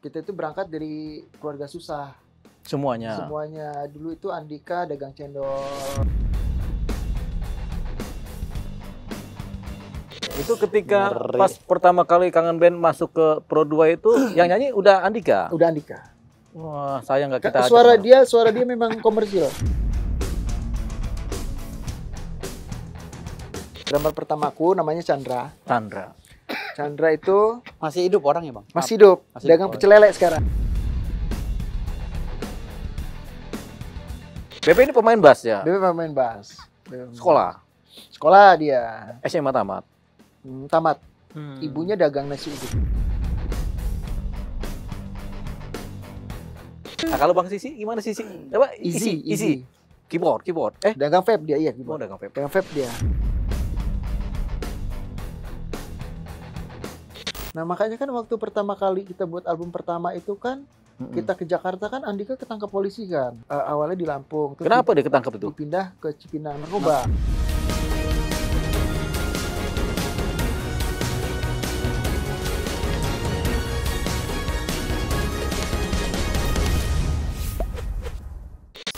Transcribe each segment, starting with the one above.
Kita itu berangkat dari keluarga susah. Semuanya. Semuanya. Dulu itu Andika dagang cendol. Itu ketika pas pertama kali Kangen Band masuk ke Pro 2 itu yang nyanyi udah Andika. Udah Andika. Wah, sayang nggak kita Suara dia memang komersil. Drummer pertamaku namanya Chandra. Chandra itu masih hidup orang ya bang? Masih hidup. Dagang pecel lele sekarang. BP ini pemain bass ya? BP pemain bass. Sekolah dia. SMA tamat. Tamat. Ibunya dagang nasi uduk. Nah, kalau Bang Sisi gimana Sisi? Coba Easy. Keyboard. Dagang vape dia, iya keyboard. Dagang vape. Dagang vape dia. Nah makanya kan waktu pertama kali kita buat album pertama itu kan kita ke Jakarta kan Andika ketangkap polisi kan. Awalnya di Lampung. Terus kenapa dia ketangkap itu? Dipindah ke Cipinang Narkoba.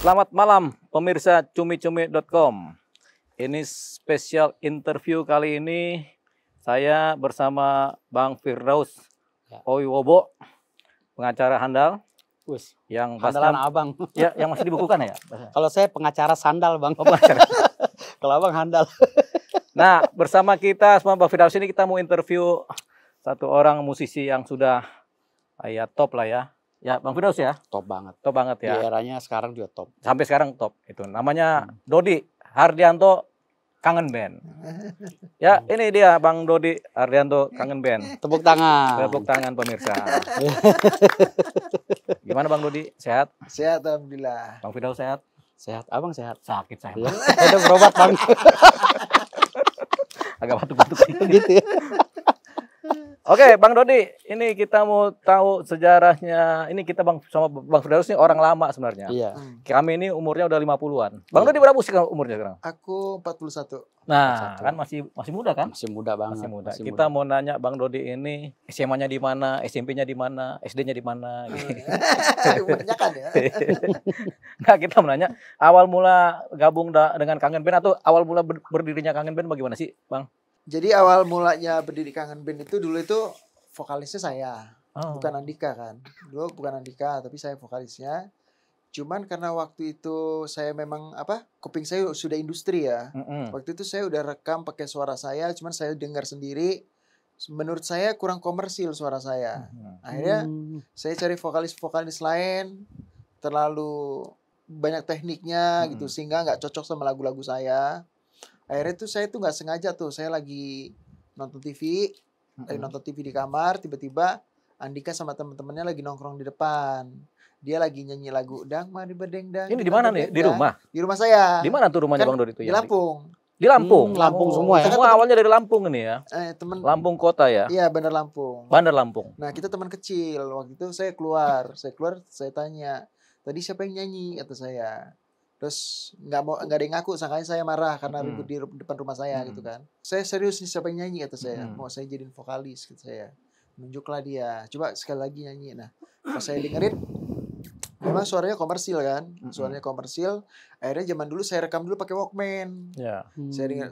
Selamat malam pemirsa cumi-cumi.com. Ini spesial interview kali ini saya bersama Bang Firdaus Owiwobo, pengacara handal. Yang handalan abang. Ya, yang masih dibukukan ya? Kalau saya pengacara sandal bang. Oh, pengacara. Kalau abang handal. Nah, bersama kita semua Bang Firdaus ini kita mau interview satu orang musisi yang sudah ya top lah ya. Ya, Bang Firdaus ya? Top banget. Top banget ya. Di eranya sekarang juga top. Sampai sekarang top. Itu namanya Dodi Hardianto Kangen Band. Ya, ini dia Bang Dodi Hardianto Kangen Band. Tepuk tangan. Tepuk tangan pemirsa. Gimana Bang Dodi? Sehat? Sehat alhamdulillah. Bang Firdaus sehat? Sehat. Abang sehat? Sakit saya. Udah berobat bang. Agak batuk-batuk gitu ya. Oke, Bang Dodi, ini kita mau tahu sejarahnya. Ini kita sama Bang Firdaus ini orang lama sebenarnya. Iya. Kami ini umurnya udah 50-an. Bang Dodi berapa sih umurnya sekarang? Aku 41. Nah, kan masih muda kan? Masih muda banget. Masih muda. Kita mau nanya Bang Dodi ini SMA-nya di mana, SMP-nya di mana, SD-nya di mana gitu. Kebanyakan ya. Nah, kita mau nanya awal mula gabung dengan Kangen Band atau awal mula berdirinya Kangen Band bagaimana sih, Bang? Jadi awal mulanya berdiri Kangen Band itu dulu itu vokalisnya saya, bukan Andika kan. Dulu bukan Andika, tapi saya vokalisnya. Cuman karena waktu itu saya memang kuping saya sudah industri ya. Waktu itu saya udah rekam pakai suara saya, cuman saya dengar sendiri. Menurut saya kurang komersil suara saya. Akhirnya saya cari vokalis-vokalis lain, terlalu banyak tekniknya gitu, sehingga nggak cocok sama lagu-lagu saya. Akhirnya tuh saya tuh nggak sengaja tuh saya lagi nonton TV, di kamar, tiba-tiba Andika sama teman-temannya lagi nongkrong di depan. Dia lagi nyanyi lagu Dang Mari Berdengdang. Ini di mana nih? Di rumah? Di rumah saya. Di mana tuh rumahnya kan Bang Dodi itu? Di Lampung. Di Lampung. Lampung semua ya. Semua awalnya dari Lampung ini ya. Lampung kota ya. Iya, Bandar Lampung. Bandar Lampung. Nah, kita teman kecil. Waktu itu saya keluar, saya tanya, "Tadi siapa yang nyanyi?" kata saya. Terus nggak ada yang ngaku, sangkanya saya marah karena ribut di depan rumah saya gitu kan. Saya serius nih, siapa yang nyanyi kata saya. Mau saya jadiin vokalis kata saya. Nunjuklah dia. Coba sekali lagi nyanyi. Nah, pas saya dengerin memang suaranya komersil kan. Suaranya komersil. Akhirnya zaman dulu saya rekam dulu pakai Walkman. Ya.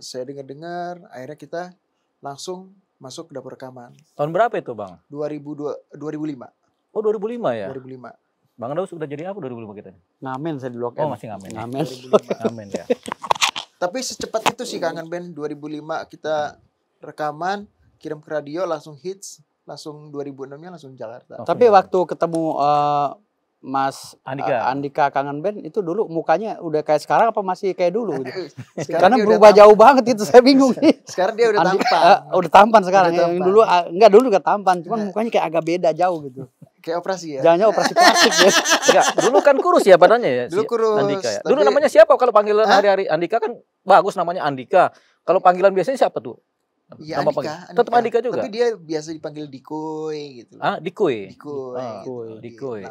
Saya dengar, akhirnya kita langsung masuk ke dapur rekaman. Tahun berapa itu, Bang? 2005. Oh, 2005 ya? 2005. Bang Daus udah jadi apa 2005 kita? Ngamen saya di Blok Oh, M. masih ngamen. Ngamen ya. Tapi secepat itu sih Kangen Band 2005 kita rekaman, kirim ke radio langsung hits, langsung 2006-nya langsung Jakarta. Tapi waktu ketemu Mas Andika Kangen Band itu dulu mukanya udah kayak sekarang apa masih kayak dulu gitu? Karena dia berubah jauh banget itu, saya bingung nih. Sekarang dia udah tampan. Udah tampan sekarang. Udah Yang dulu dulu juga tampan, cuman mukanya kayak agak beda jauh gitu. Kayak operasi ya? Jangan operasi plastik ya. Enggak, dulu kan kurus ya badannya ya. Dulu kurus. Andika ya. Dulu namanya siapa kalau panggilan hari-hari? Andika kan bagus namanya Andika. Kalau panggilan biasanya siapa tuh? Iya, Andika. Tetap Andika juga. Tapi dia biasa dipanggil Dikoy gitu. Dikoy. Dikoy.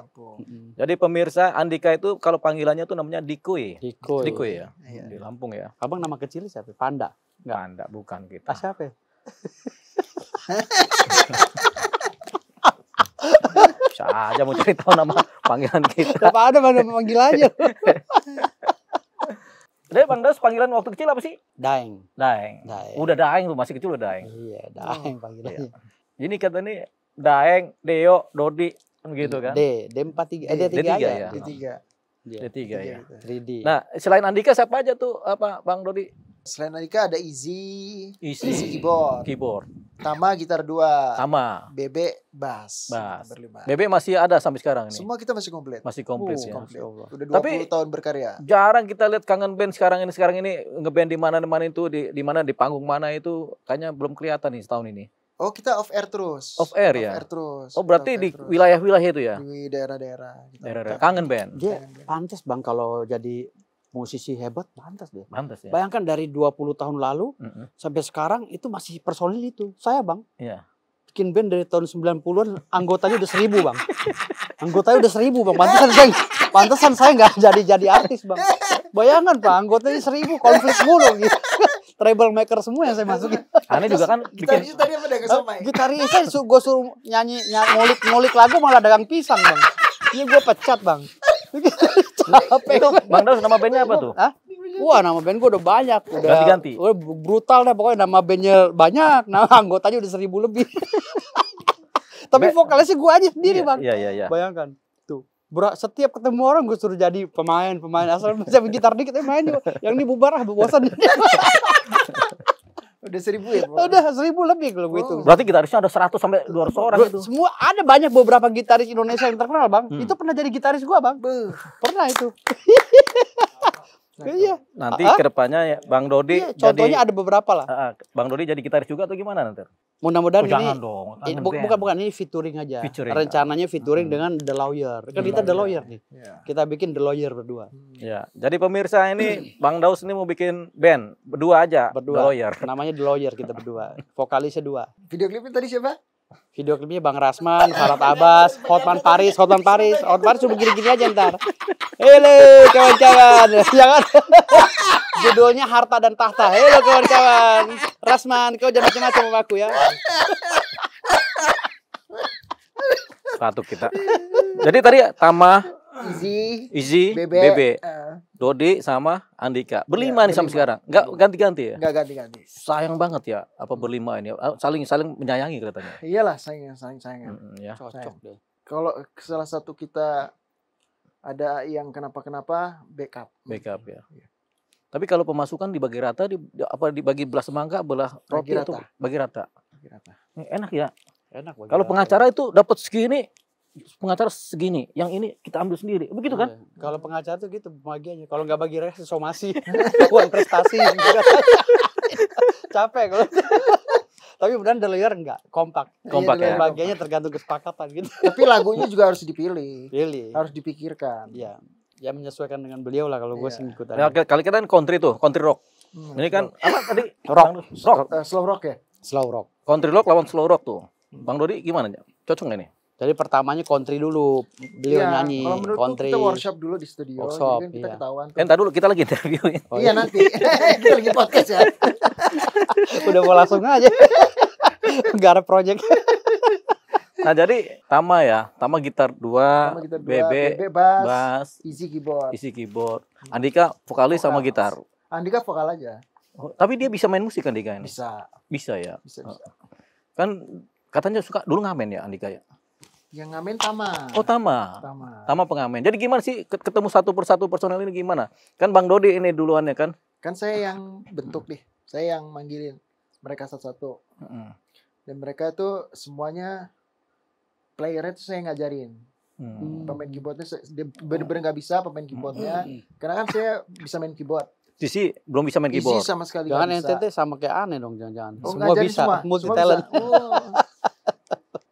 Jadi pemirsa, Andika itu kalau panggilannya tuh namanya Dikoy. Dikoy ya. Iya. Di Lampung ya. Abang nama kecil siapa? Panda. Enggak, Anda bukan kita. Siapa? Bisa aja mau cari tahu nama panggilan kita. Apa ada mana manggil aja. Jadi Bang Daus panggilan waktu kecil apa sih? Daeng. Daeng. Daeng. Udah Daeng tuh, masih kecil udah Daeng. Iya, Daeng panggilannya. Ini kata nih Daeng, Deo, Dodi kan gitu kan. D43, D3 D3 aja. ya. D3. D3 ya. 3D. Nah, selain Andika siapa aja tuh apa Bang Dodi? Selain Andika ada Easy Easy keyboard. keyboard. Tama gitar 2. Sama. Bebe bass. Bass. Berlima. Bebe masih ada sampai sekarang ini. Semua kita masih komplit. Masih komplit ya. Komplit. Allah. Udah 20 Tapi tahun berkarya. jarang kita lihat kangen band sekarang ini ngeband di mana itu di mana di panggung mana itu kayaknya belum kelihatan nih setahun ini. Oh, kita off air terus. Off air ya? Off air terus. Oh, berarti Kita off di air terus. wilayah-wilayah itu ya. Di daerah-daerah. Kita Daerah-daerah. off air. Kangen band. Dia pantas Bang kalau jadi musisi hebat, pantas dia. Pantes ya. Bayangkan dari 20 tahun lalu Mm-mm. sampai sekarang itu masih personil itu. Saya Bang. Iya. Bikin band dari tahun 90-an, anggotanya udah 1000 Bang. Anggotanya udah 1000 Bang. Pantesan saya nggak jadi artis Bang. Bayangkan Pak, anggotanya 1000, konflik mulu gitu. Troublemaker semua yang saya masukin. Aneh juga kan bikin Gitarisnya tadi apa dagang somai? Gitarisnya gue suruh nyanyi ngulik lagu malah dagang pisang Bang. Iya gue pecat Bang. Capek. itu Bang Daus nama bandnya apa tuh? Hah? Wah nama band gue udah banyak. Udah Ganti-ganti? Udah brutal deh pokoknya, nama bandnya banyak. Nama anggotanya udah 1000 lebih. Tapi vokalisnya gue aja sendiri Bang. Iya. Bayangkan. Tuh. Setiap ketemu orang gue suruh jadi pemain asal bisa gitar dikit main juga. Yang ini bubar bosan. Udah 1000 ya? Bang? Udah 1000 lebih kalau gue itu. Berarti gitarisnya ada 100 sampai 200 orang itu. Semua ada banyak beberapa gitaris Indonesia yang terkenal Bang. Itu pernah jadi gitaris gua Bang. Pernah itu. Iya. Nanti kedepannya ya, Bang Dodi Iya, contohnya ada beberapa lah. Bang Dodi jadi gitaris juga atau gimana nanti? Mudah-mudahan ini Jangan dong. kangen band. bukan ini featuring aja. Featuring. Rencananya featuring dengan The Lawyer. Kan kita The Lawyer nih. Iya. Kita bikin The Lawyer berdua. Ya, jadi pemirsa ini Bang Daus ini mau bikin band berdua aja, Berdua. The Lawyer. Namanya The Lawyer kita berdua. Vokalisnya 2. Video klipnya tadi siapa? Video klipnya Bang Rasman, Farad Abbas, Hotman Paris cuma gini-gini aja ntar. Halo kawan-kawan, ya kan? Judulnya Harta dan Tahta. Halo kawan-kawan, Rasman, kau jangan macam-macam sama aku ya. Satu kita. Jadi tadi Tama, Easy, Bebe, Bebe, Dodi sama Andika. Berlima Ya, nih sampai berlima. sekarang. Enggak ganti-ganti ya? nggak ganti-ganti. Sayang banget ya apa berlima ini. Saling menyayangi katanya. Iyalah, sayang. Ya. Cocok deh. Kalau salah satu kita ada yang kenapa-kenapa, backup. Backup ya. Tapi kalau pemasukan dibagi rata dibagi belah semangka, belah roti Bagi atau rata. bagi rata. Ini enak ya. Enak. bagi Kalau rata. pengacara itu dapat segini, pengacara segini, yang ini kita ambil sendiri. Begitu kan? Iya. Kalau pengacara tuh gitu pembagiannya. Kalau nggak bagi res somasi, uang prestasi. Capek kalau. Tapi beneran The Lawyer enggak kompak. Kompak Iya, ya. Bagiannya tergantung kesepakatan gitu. Tapi lagunya juga harus dipilih, Pilih. harus dipikirkan. Iya. Ya menyesuaikan dengan beliau lah kalau gue Iya. sih ngikut Nah, aja. kali kita kan country tuh, country rock. Ini kan apa tadi? Rock. Rock. Slow rock ya? Slow rock. Country rock lawan slow rock tuh. Bang Dodi gimana? Cocok nggak nih? Jadi pertamanya country dulu, beliau Iya, nyanyi kalau menurutku country. kita workshop dulu di studio, Workshop, jadi kan kita iya. ketahuan. tuh. Entar dulu kita lagi interview. Oh, Iya nanti, kita lagi podcast ya. Udah mau langsung aja. Gak ada project. Nah jadi Tama ya, Tama gitar 2, Sama kita dua, Bebe, Bebe bass, bass, Easy keyboard. isi keyboard, Andika vokalis sama Vokal. gitar. Andika vokal aja. Oh, tapi dia bisa main musik Andika ini? Bisa, Bisa ya. bisa. Kan katanya suka dulu ngamen ya Andika ya. Yang ngamen Tama. Oh Tama. Tama. Tama pengamen. Jadi gimana sih ketemu satu persatu personel ini gimana? Kan Bang Dodi ini duluannya kan. Kan saya yang bentuk deh. Saya yang manggilin mereka satu-satu. Mm. Dan mereka tuh semuanya playernya tuh saya ngajarin. Hmm. Pemain keyboardnya dia bener-bener nggak bisa pemain keyboardnya. Karena kan saya bisa main keyboard. Sisi belum bisa main Easy keyboard. sama sekali Jangan nggak bisa. ente sama kayak aneh dong, jangan-jangan. Oh, Semua ngajarin bisa, multi Semua talent. bisa. Oh.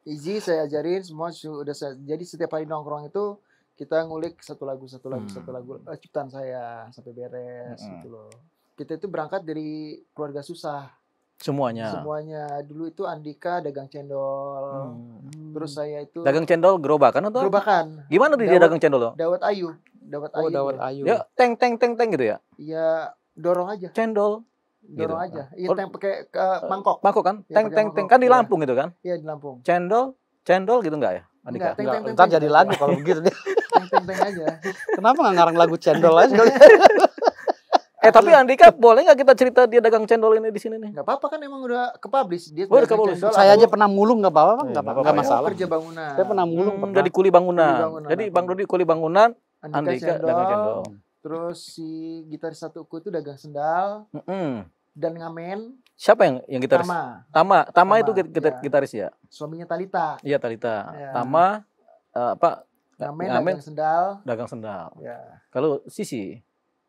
Easy saya ajarin semua udah saya. Jadi setiap hari nongkrong itu kita ngulik satu lagu ciptaan saya sampai beres gitu loh. Kita itu berangkat dari keluarga susah. Semuanya. Semuanya. Dulu itu Andika dagang cendol. Terus saya itu Dagang cendol gerobakan atau? gerobakan. Gimana dia Dawet- dagang cendol? Dawet Ayu. Dawet Oh, Ayu. Dawat dia. Ayu. Ya teng teng teng teng gitu ya. Iya, dorong aja. Cendol. Dorong Gitu. aja. Iya, Oh. pakai mangkok. Mangkok kan? Iya, Teng pakai teng teng mangkok. kan di Iya. Lampung gitu kan? Iya, di Lampung. Cendol gitu enggak ya? Andika? Enggak, teng Ntar jadi lagu kalau begitu deh. teng aja. Kenapa nggak ngarang lagu cendol aja sekali? Tapi Andika boleh nggak kita cerita dia dagang cendol ini di sini nih? Enggak apa-apa kan emang udah ke-publish. Dia Oh, udah dagang ke-publish. cendol, Saya aku aja pernah mulung nggak apa-apa, Bang. Nggak nggak nggak apa-apa. masalah. kerja bangunan. Saya pernah mulung pernah. Jadi kuli bangunan. Kuli bangunan. Jadi Bang Dodi kuli bangunan, Andika Andika dagang cendol. Terus si gitaris satuku itu dagang sendal dan ngamen. Siapa yang gitaris? Tama Tama, itu ya. gitaris ya? Suaminya Talita. Iya, Talita. Ya. Tama Ngamen Ngamen. dagang sendal. dagang sendal. Ya. Kalau Sisi,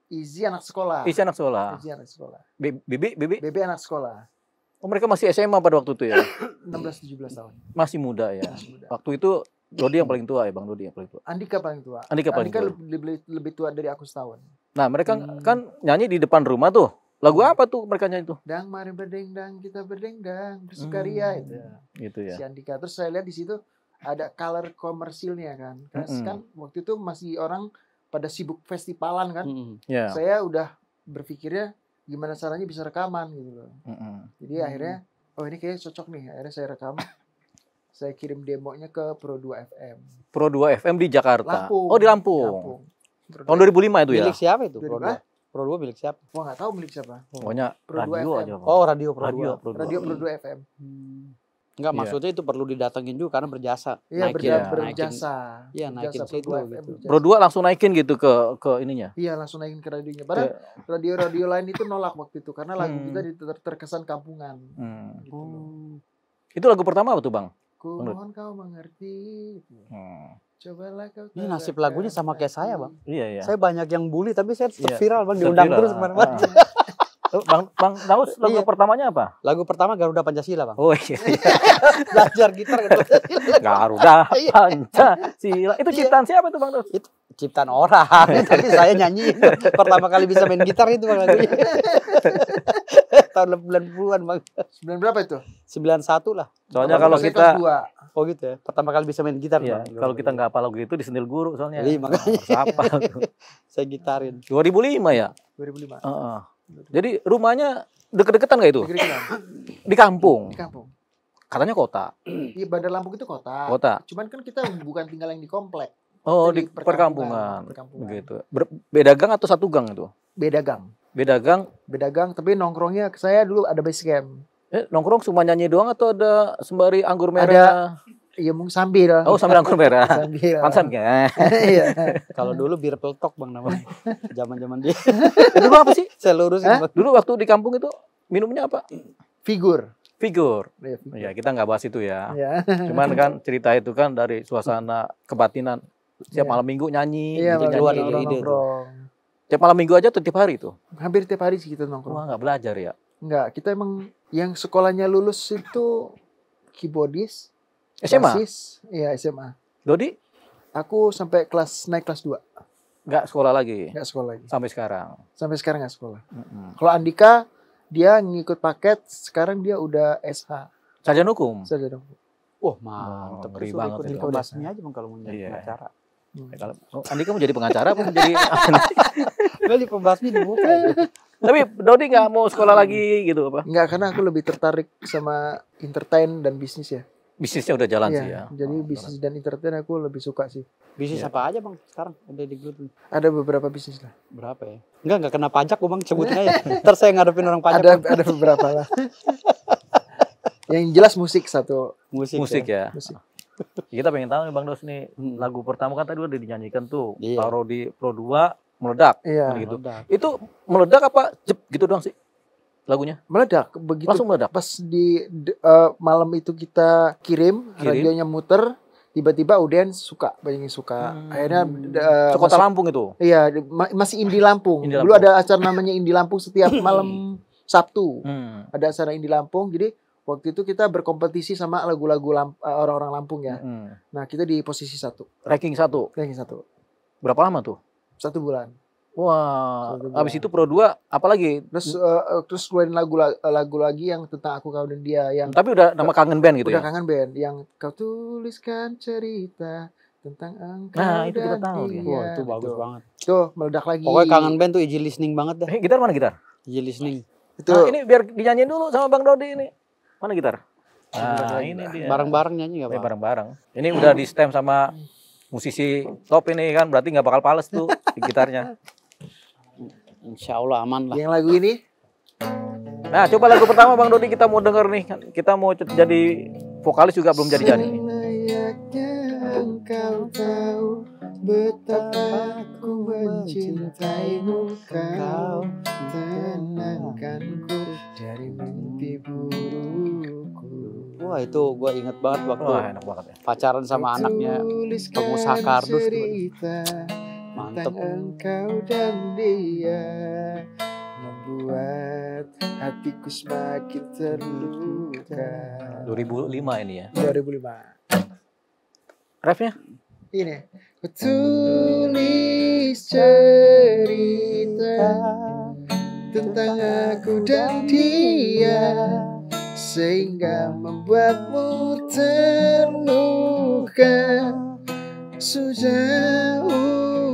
Izzy anak sekolah. Isi anak sekolah. Izzy anak sekolah. Bibi, Bebe anak sekolah. oh mereka masih SMA pada waktu itu ya? 16-17 tahun. Masih muda ya. Masih muda. Waktu itu Dodi yang paling tua ya, Bang Dodi yang paling tua. Andika paling tua. Andika paling tua. lebih tua dari aku setahun. Nah, mereka kan nyanyi di depan rumah tuh. Lagu apa tuh mereka nyanyi tuh? Dang mari berdengdang kita berdengdang bersukaria itu. Gitu ya. Si Andika. Terus saya lihat di situ ada color komersilnya kan. Kan waktu itu masih orang pada sibuk festivalan kan. Ya. Saya udah berpikirnya gimana caranya bisa rekaman gitu loh. Jadi akhirnya oh ini kayaknya cocok nih. Akhirnya saya rekam. Saya kirim demonya ke Pro 2 FM. Pro 2 FM di Jakarta. Lampung. Oh, di Lampung. Pro Tahun 2. 2005 itu ya? Milik siapa itu? Milik Pro 2. Pro 2 milik siapa? Wah nggak tahu milik siapa. Pokoknya Pro 2 radio FM. aja, Bang. Oh, radio Pro 2. Radio Pro 2. Radio Pro 2 FM. Enggak, Iya. maksudnya itu perlu didatengin juga karena berjasa. Iya Naikin- berjasa. Iya, naikin Berjasa situ Pro 2 gitu. FM, berjasa. Pro 2 langsung naikin gitu ke ininya. Iya langsung naikin ke radionya. Padahal radio-radio lain itu nolak waktu itu karena lagu kita terkesan kampungan. Gitu loh. Itu lagu pertama apa tuh, Bang? Ku mohon kau mengerti. Cobalah kau. Ini nasib lagunya sama kayak saya, Bang. Iya, iya. Saya banyak yang bully tapi saya tetap Iya. viral, Bang. Tetap Diundang viral. terus kemana-mana. Bang Daus lagu Iya. pertamanya apa? Lagu pertama Garuda Pancasila, Bang. Oh iya. Belajar gitar Garuda Pancasila. Garuda Iya. Pancasila. Itu ciptaan siapa itu, Bang Daus? Itu ciptaan orang, tapi saya nyanyi. Pertama kali bisa main gitar itu, Bang, lagunya. Tahun 90-an, Bang. 9 berapa itu? 91 lah. Soalnya Waktu kalau saya kita kelas 2. Oh gitu ya. Pertama kali bisa main gitar, iya, Bang. kalau kita nggak hafal lagu itu disendil guru soalnya. Iya, makanya. Harus hafal tuh. Saya gitarin. 2005 ya? 2005. Heeh. Jadi rumahnya deket-deketan nggak itu? Negeri Kelam. Di kampung. Di kampung. Katanya kota. Iya Bandar Lampung itu kota. Kota. Cuman kan kita bukan tinggal yang di komplek. Oh, Di di perkampungan. perkampungan. Begitu. Beda gang atau satu gang itu? Beda gang. Beda gang. Beda gang tapi nongkrongnya saya dulu ada base camp. Nongkrong cuma nyanyi doang atau ada sembari anggur merah? Iya mungkin sambil. Oh, sambil anggur merah. Sambil. Pansan ya. Iya. Kalau dulu bir peletok, Bang, namanya. Zaman-zaman dia. Dulu apa sih? Saya lurusin, Hah? Bang. Dulu waktu di kampung itu minumnya apa? Figur. Figur. Iya, figur. Ya, kita nggak bahas itu ya. Iya. Cuman kan cerita itu kan dari suasana kebatinan. Tiap Iya. malam minggu nyanyi, Iya, bikin keluar nyanyi. ide-ide tuh. nongkrong. Tiap malam minggu aja tuh tiap hari tuh. Hampir tiap hari sih kita nongkrong. Wah, nggak belajar ya. Enggak, kita emang yang sekolahnya lulus itu keyboardis, SMA? bassis, iya SMA. Dodi Aku sampai naik kelas 2, nggak sekolah lagi enggak sekolah lagi. sampai sekarang. Sampai sekarang enggak sekolah. Kalau Andika dia ngikut paket, sekarang dia udah SH. Sarjana hukum. Sarjana hukum. Wah, mantap. Ngeri Terus banget ikut itu. info basmi aja, Bang, kalau mau jadi Iya. pengacara. Ya, kalau Andi kamu jadi pengacara apa jadi Kali pembasmi dibuka. tapi Dodi nggak mau sekolah lagi gitu apa? Enggak, karena aku lebih tertarik sama entertain dan bisnis ya. Bisnisnya udah jalan Iya, sih ya. jadi bisnis dan entertain aku lebih suka sih. Bisnis Iya. apa aja, Bang, sekarang? Udah digelutin. Ada beberapa bisnis lah. Berapa ya? Enggak kena pajak kok, Bang, sebutin aja. Ntar saya ngadepin orang pajak. Ada beberapa lah. Yang jelas musik satu. Musik ya. Musik. Kita pengen tahu nih Bang Dos nih Hmm. lagu pertama kan tadi udah dinyanyikan tuh. Iya. Taruh di Pro 2 meledak Iya. gitu. Meledak. Itu meledak apa jep gitu doang sih lagunya? Meledak begitu. Langsung meledak. Pas malam itu kita kirim, radionya muter, tiba-tiba audiens suka, banyak yang suka. Akhirnya Kota Lampung itu. Iya, masih Indie Lampung. Indie Dulu Lampung. ada acara namanya Indie Lampung setiap malam Sabtu. Hmm. Ada acara Indie Lampung. Jadi waktu itu kita berkompetisi sama lagu-lagu orang-orang Lampung ya. Hmm. Nah, kita di posisi 1. Ranking 1. Ranking 1. Berapa lama tuh? 1 bulan. Wah, 1 bulan. habis itu Pro 2 apalagi? Terus keluarin lagu lagi yang tentang Aku Kau dan Dia yang Tapi udah nama kangen band gitu udah ya. kangen band yang kau tuliskan cerita tentang engkau Nah, itu kita dan tahu, dia. ya. Wah, itu bagus banget. Tuh meledak lagi. Pokoknya kangen band tuh easy listening banget dah. Gitar mana gitar? Easy listening. Itu Nah, ini biar dinyanyiin dulu sama Bang Dodi ini. Mana gitar? Nah, ini dia. Bareng-bareng nyanyi nggak, Bang? Bareng-bareng. Ini udah di stem sama musisi top ini kan, berarti nggak bakal pales tuh di gitarnya. Insya Allah aman lah. Yang lagu ini Nah, coba lagu pertama Bang Dodi kita mau denger nih. Kita mau jadi vokalis juga belum jadi-jadi nih. Selayaknya engkau tahu betapa ku mencintaimu, kau tenangkanku dari mimpi burukku. Wah itu gue inget banget waktu Wah, enak banget ya. pacaran sama anaknya pengusaha kardus tuh. Mantep. Engkau dan dia membuat hatiku semakin terluka. 2005 ini ya. 2005. Refnya? Ini. Ku tulis cerita tentang aku dan dia sehingga membuatmu terluka. Sudah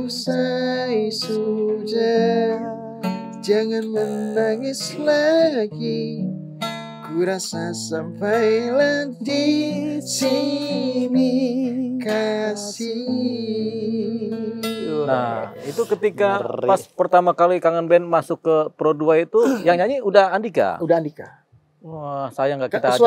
usai, sudah, jangan menangis lagi. Ku rasa sampailah di sini kasih. Nah, itu ketika Ngeri. pas pertama kali Kangen Band masuk ke Pro 2 itu yang nyanyi udah Andika. Udah Andika. Wah, sayang nggak kita ajak,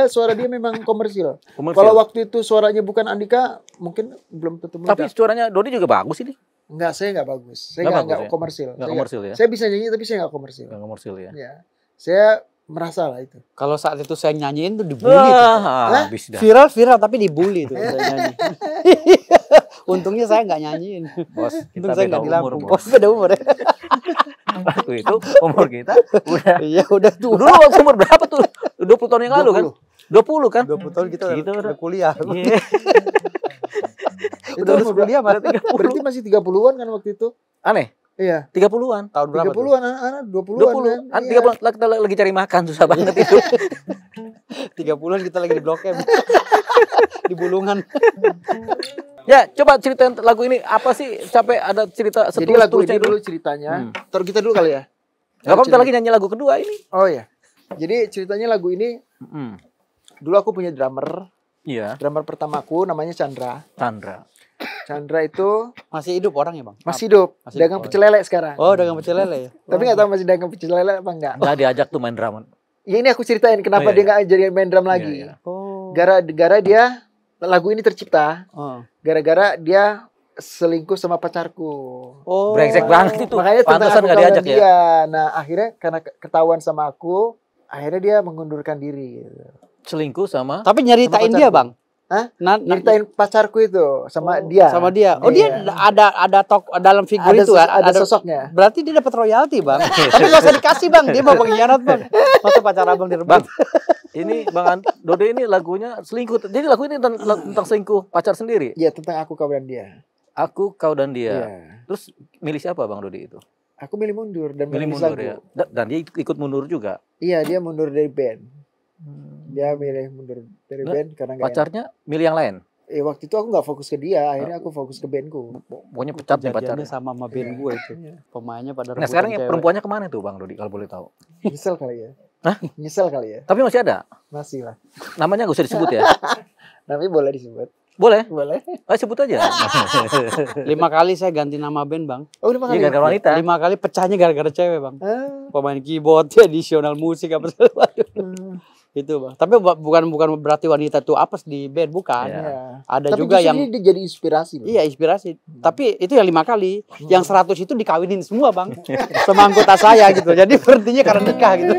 Suara dia memang komersil. Komersil. Kalau waktu itu suaranya bukan Andika, mungkin belum tentu Tapi meledak. suaranya Dodi juga bagus ini. Enggak, saya enggak bagus. Saya Nggak enggak bagus ya? komersil. Nggak Saya komersil ya. Saya bisa nyanyi tapi saya enggak komersil. Nggak komersil ya. Ya. Saya merasa lah itu. Kalau saat itu saya nyanyiin tuh dibully tuh. Wah, habis dah. Viral tapi dibully tuh saya nyanyi. Untungnya saya nggak nyanyiin. Bos, Untung kita saya beda nggak umur, dilampung. Bos. Oh, beda umur ya. Waktu itu umur kita udah. Iya udah tua. Dulu waktu umur berapa tuh? 20 tahun yang lalu kan? 20 kan? 20 tahun kita Kita udah kuliah. Iya. Itu Udah lulus kuliah Mas. berarti masih 30-an kan waktu itu? Aneh, Iya. 30-an. Tahun berapa 30-an anak-anak 20-an 20. kan? 30 kita lagi cari makan susah banget itu. tuh? 30-an kita lagi di Blok M. Di Bulungan. Ya, coba ceritain lagu ini apa sih? Sampai ada cerita Jadi setulus lagu tulisnya ini dulu ceritanya. Taruh kita dulu kali ya. Gak apa-apa, kita lagi nyanyi lagu kedua ini. Oh ya. Jadi ceritanya lagu ini dulu aku punya drummer. Iya, Drummer pertamaku namanya Chandra. Chandra. Chandra itu Masih hidup orang ya Bang? masih hidup, Masih dagang hidup. pecel lele sekarang. Oh dagang pecel lele ya? Tapi nggak tahu masih dagang pecel lele apa enggak. Nggak diajak tuh main drum. Ya ini aku ceritain kenapa Oh, iya, dia nggak jadi main drum lagi. Iya, iya. Oh. Gara-gara dia lagu ini tercipta Oh. gara-gara dia selingkuh sama pacarku. Oh. Brengsek banget itu. Makanya tentang Pantesan aku nggak kawan diajak ya. dia. Nah akhirnya karena ketahuan sama aku, akhirnya dia mengundurkan diri. Gitu. Selingkuh sama Tapi nyeritain Sama dia pacarku. Bang? Hah? Nah, Nyeritain pacarku itu sama dia. Sama dia. Oh Iya. dia ada dalam figur Ada itu ada sosoknya. Berarti dia dapat royalti Bang. Tapi gak usah dikasih Bang. Dia mau pengkhianat Bang. Masa pacar abang direbut. Bang. Ini Bang Dode ini lagunya selingkuh. Jadi lagu ini tentang selingkuh pacar sendiri. Iya tentang aku kau dan dia. Aku, kau dan dia. Iya. Terus milih siapa Bang Dodi itu? Aku milih mundur dan Milih menulis mundur lagu. ya. Dan dia ikut mundur juga. Iya dia mundur dari band. Dia milih mundur dari Nggak, band karena nggak enak. Pacarnya milih yang lain. Waktu itu aku nggak fokus ke dia, akhirnya aku fokus ke bandku. Pokoknya pecat nih pacarnya. Kejadiannya sama band Iya. gue itu. Iya. Pemainnya pada Nah sekarang yang perempuannya kemana tuh Bang Dodi kalau boleh tahu? Nyesel kali ya. Hah? Nyesel kali ya. Tapi masih ada. Masih lah. Namanya gak usah disebut ya. Tapi boleh disebut. Boleh? Boleh. Ayo sebut aja. 5 kali saya ganti nama band Bang. Oh udah Iya makan. gara-gara wanita. 5 kali pecahnya gara-gara cewek Bang. Ah. Pemain keyboard, additional musik apa segala macam. Itu Bang. Tapi bukan berarti wanita tuh apes di band, bukan. Iya. Iya. Ada Tapi juga justru yang ini dia jadi inspirasi. loh. iya inspirasi. Tapi itu yang 5 kali. Yang 100 itu dikawinin semua Bang. Sama anggota saya gitu. Jadi berhentinya karena nikah gitu.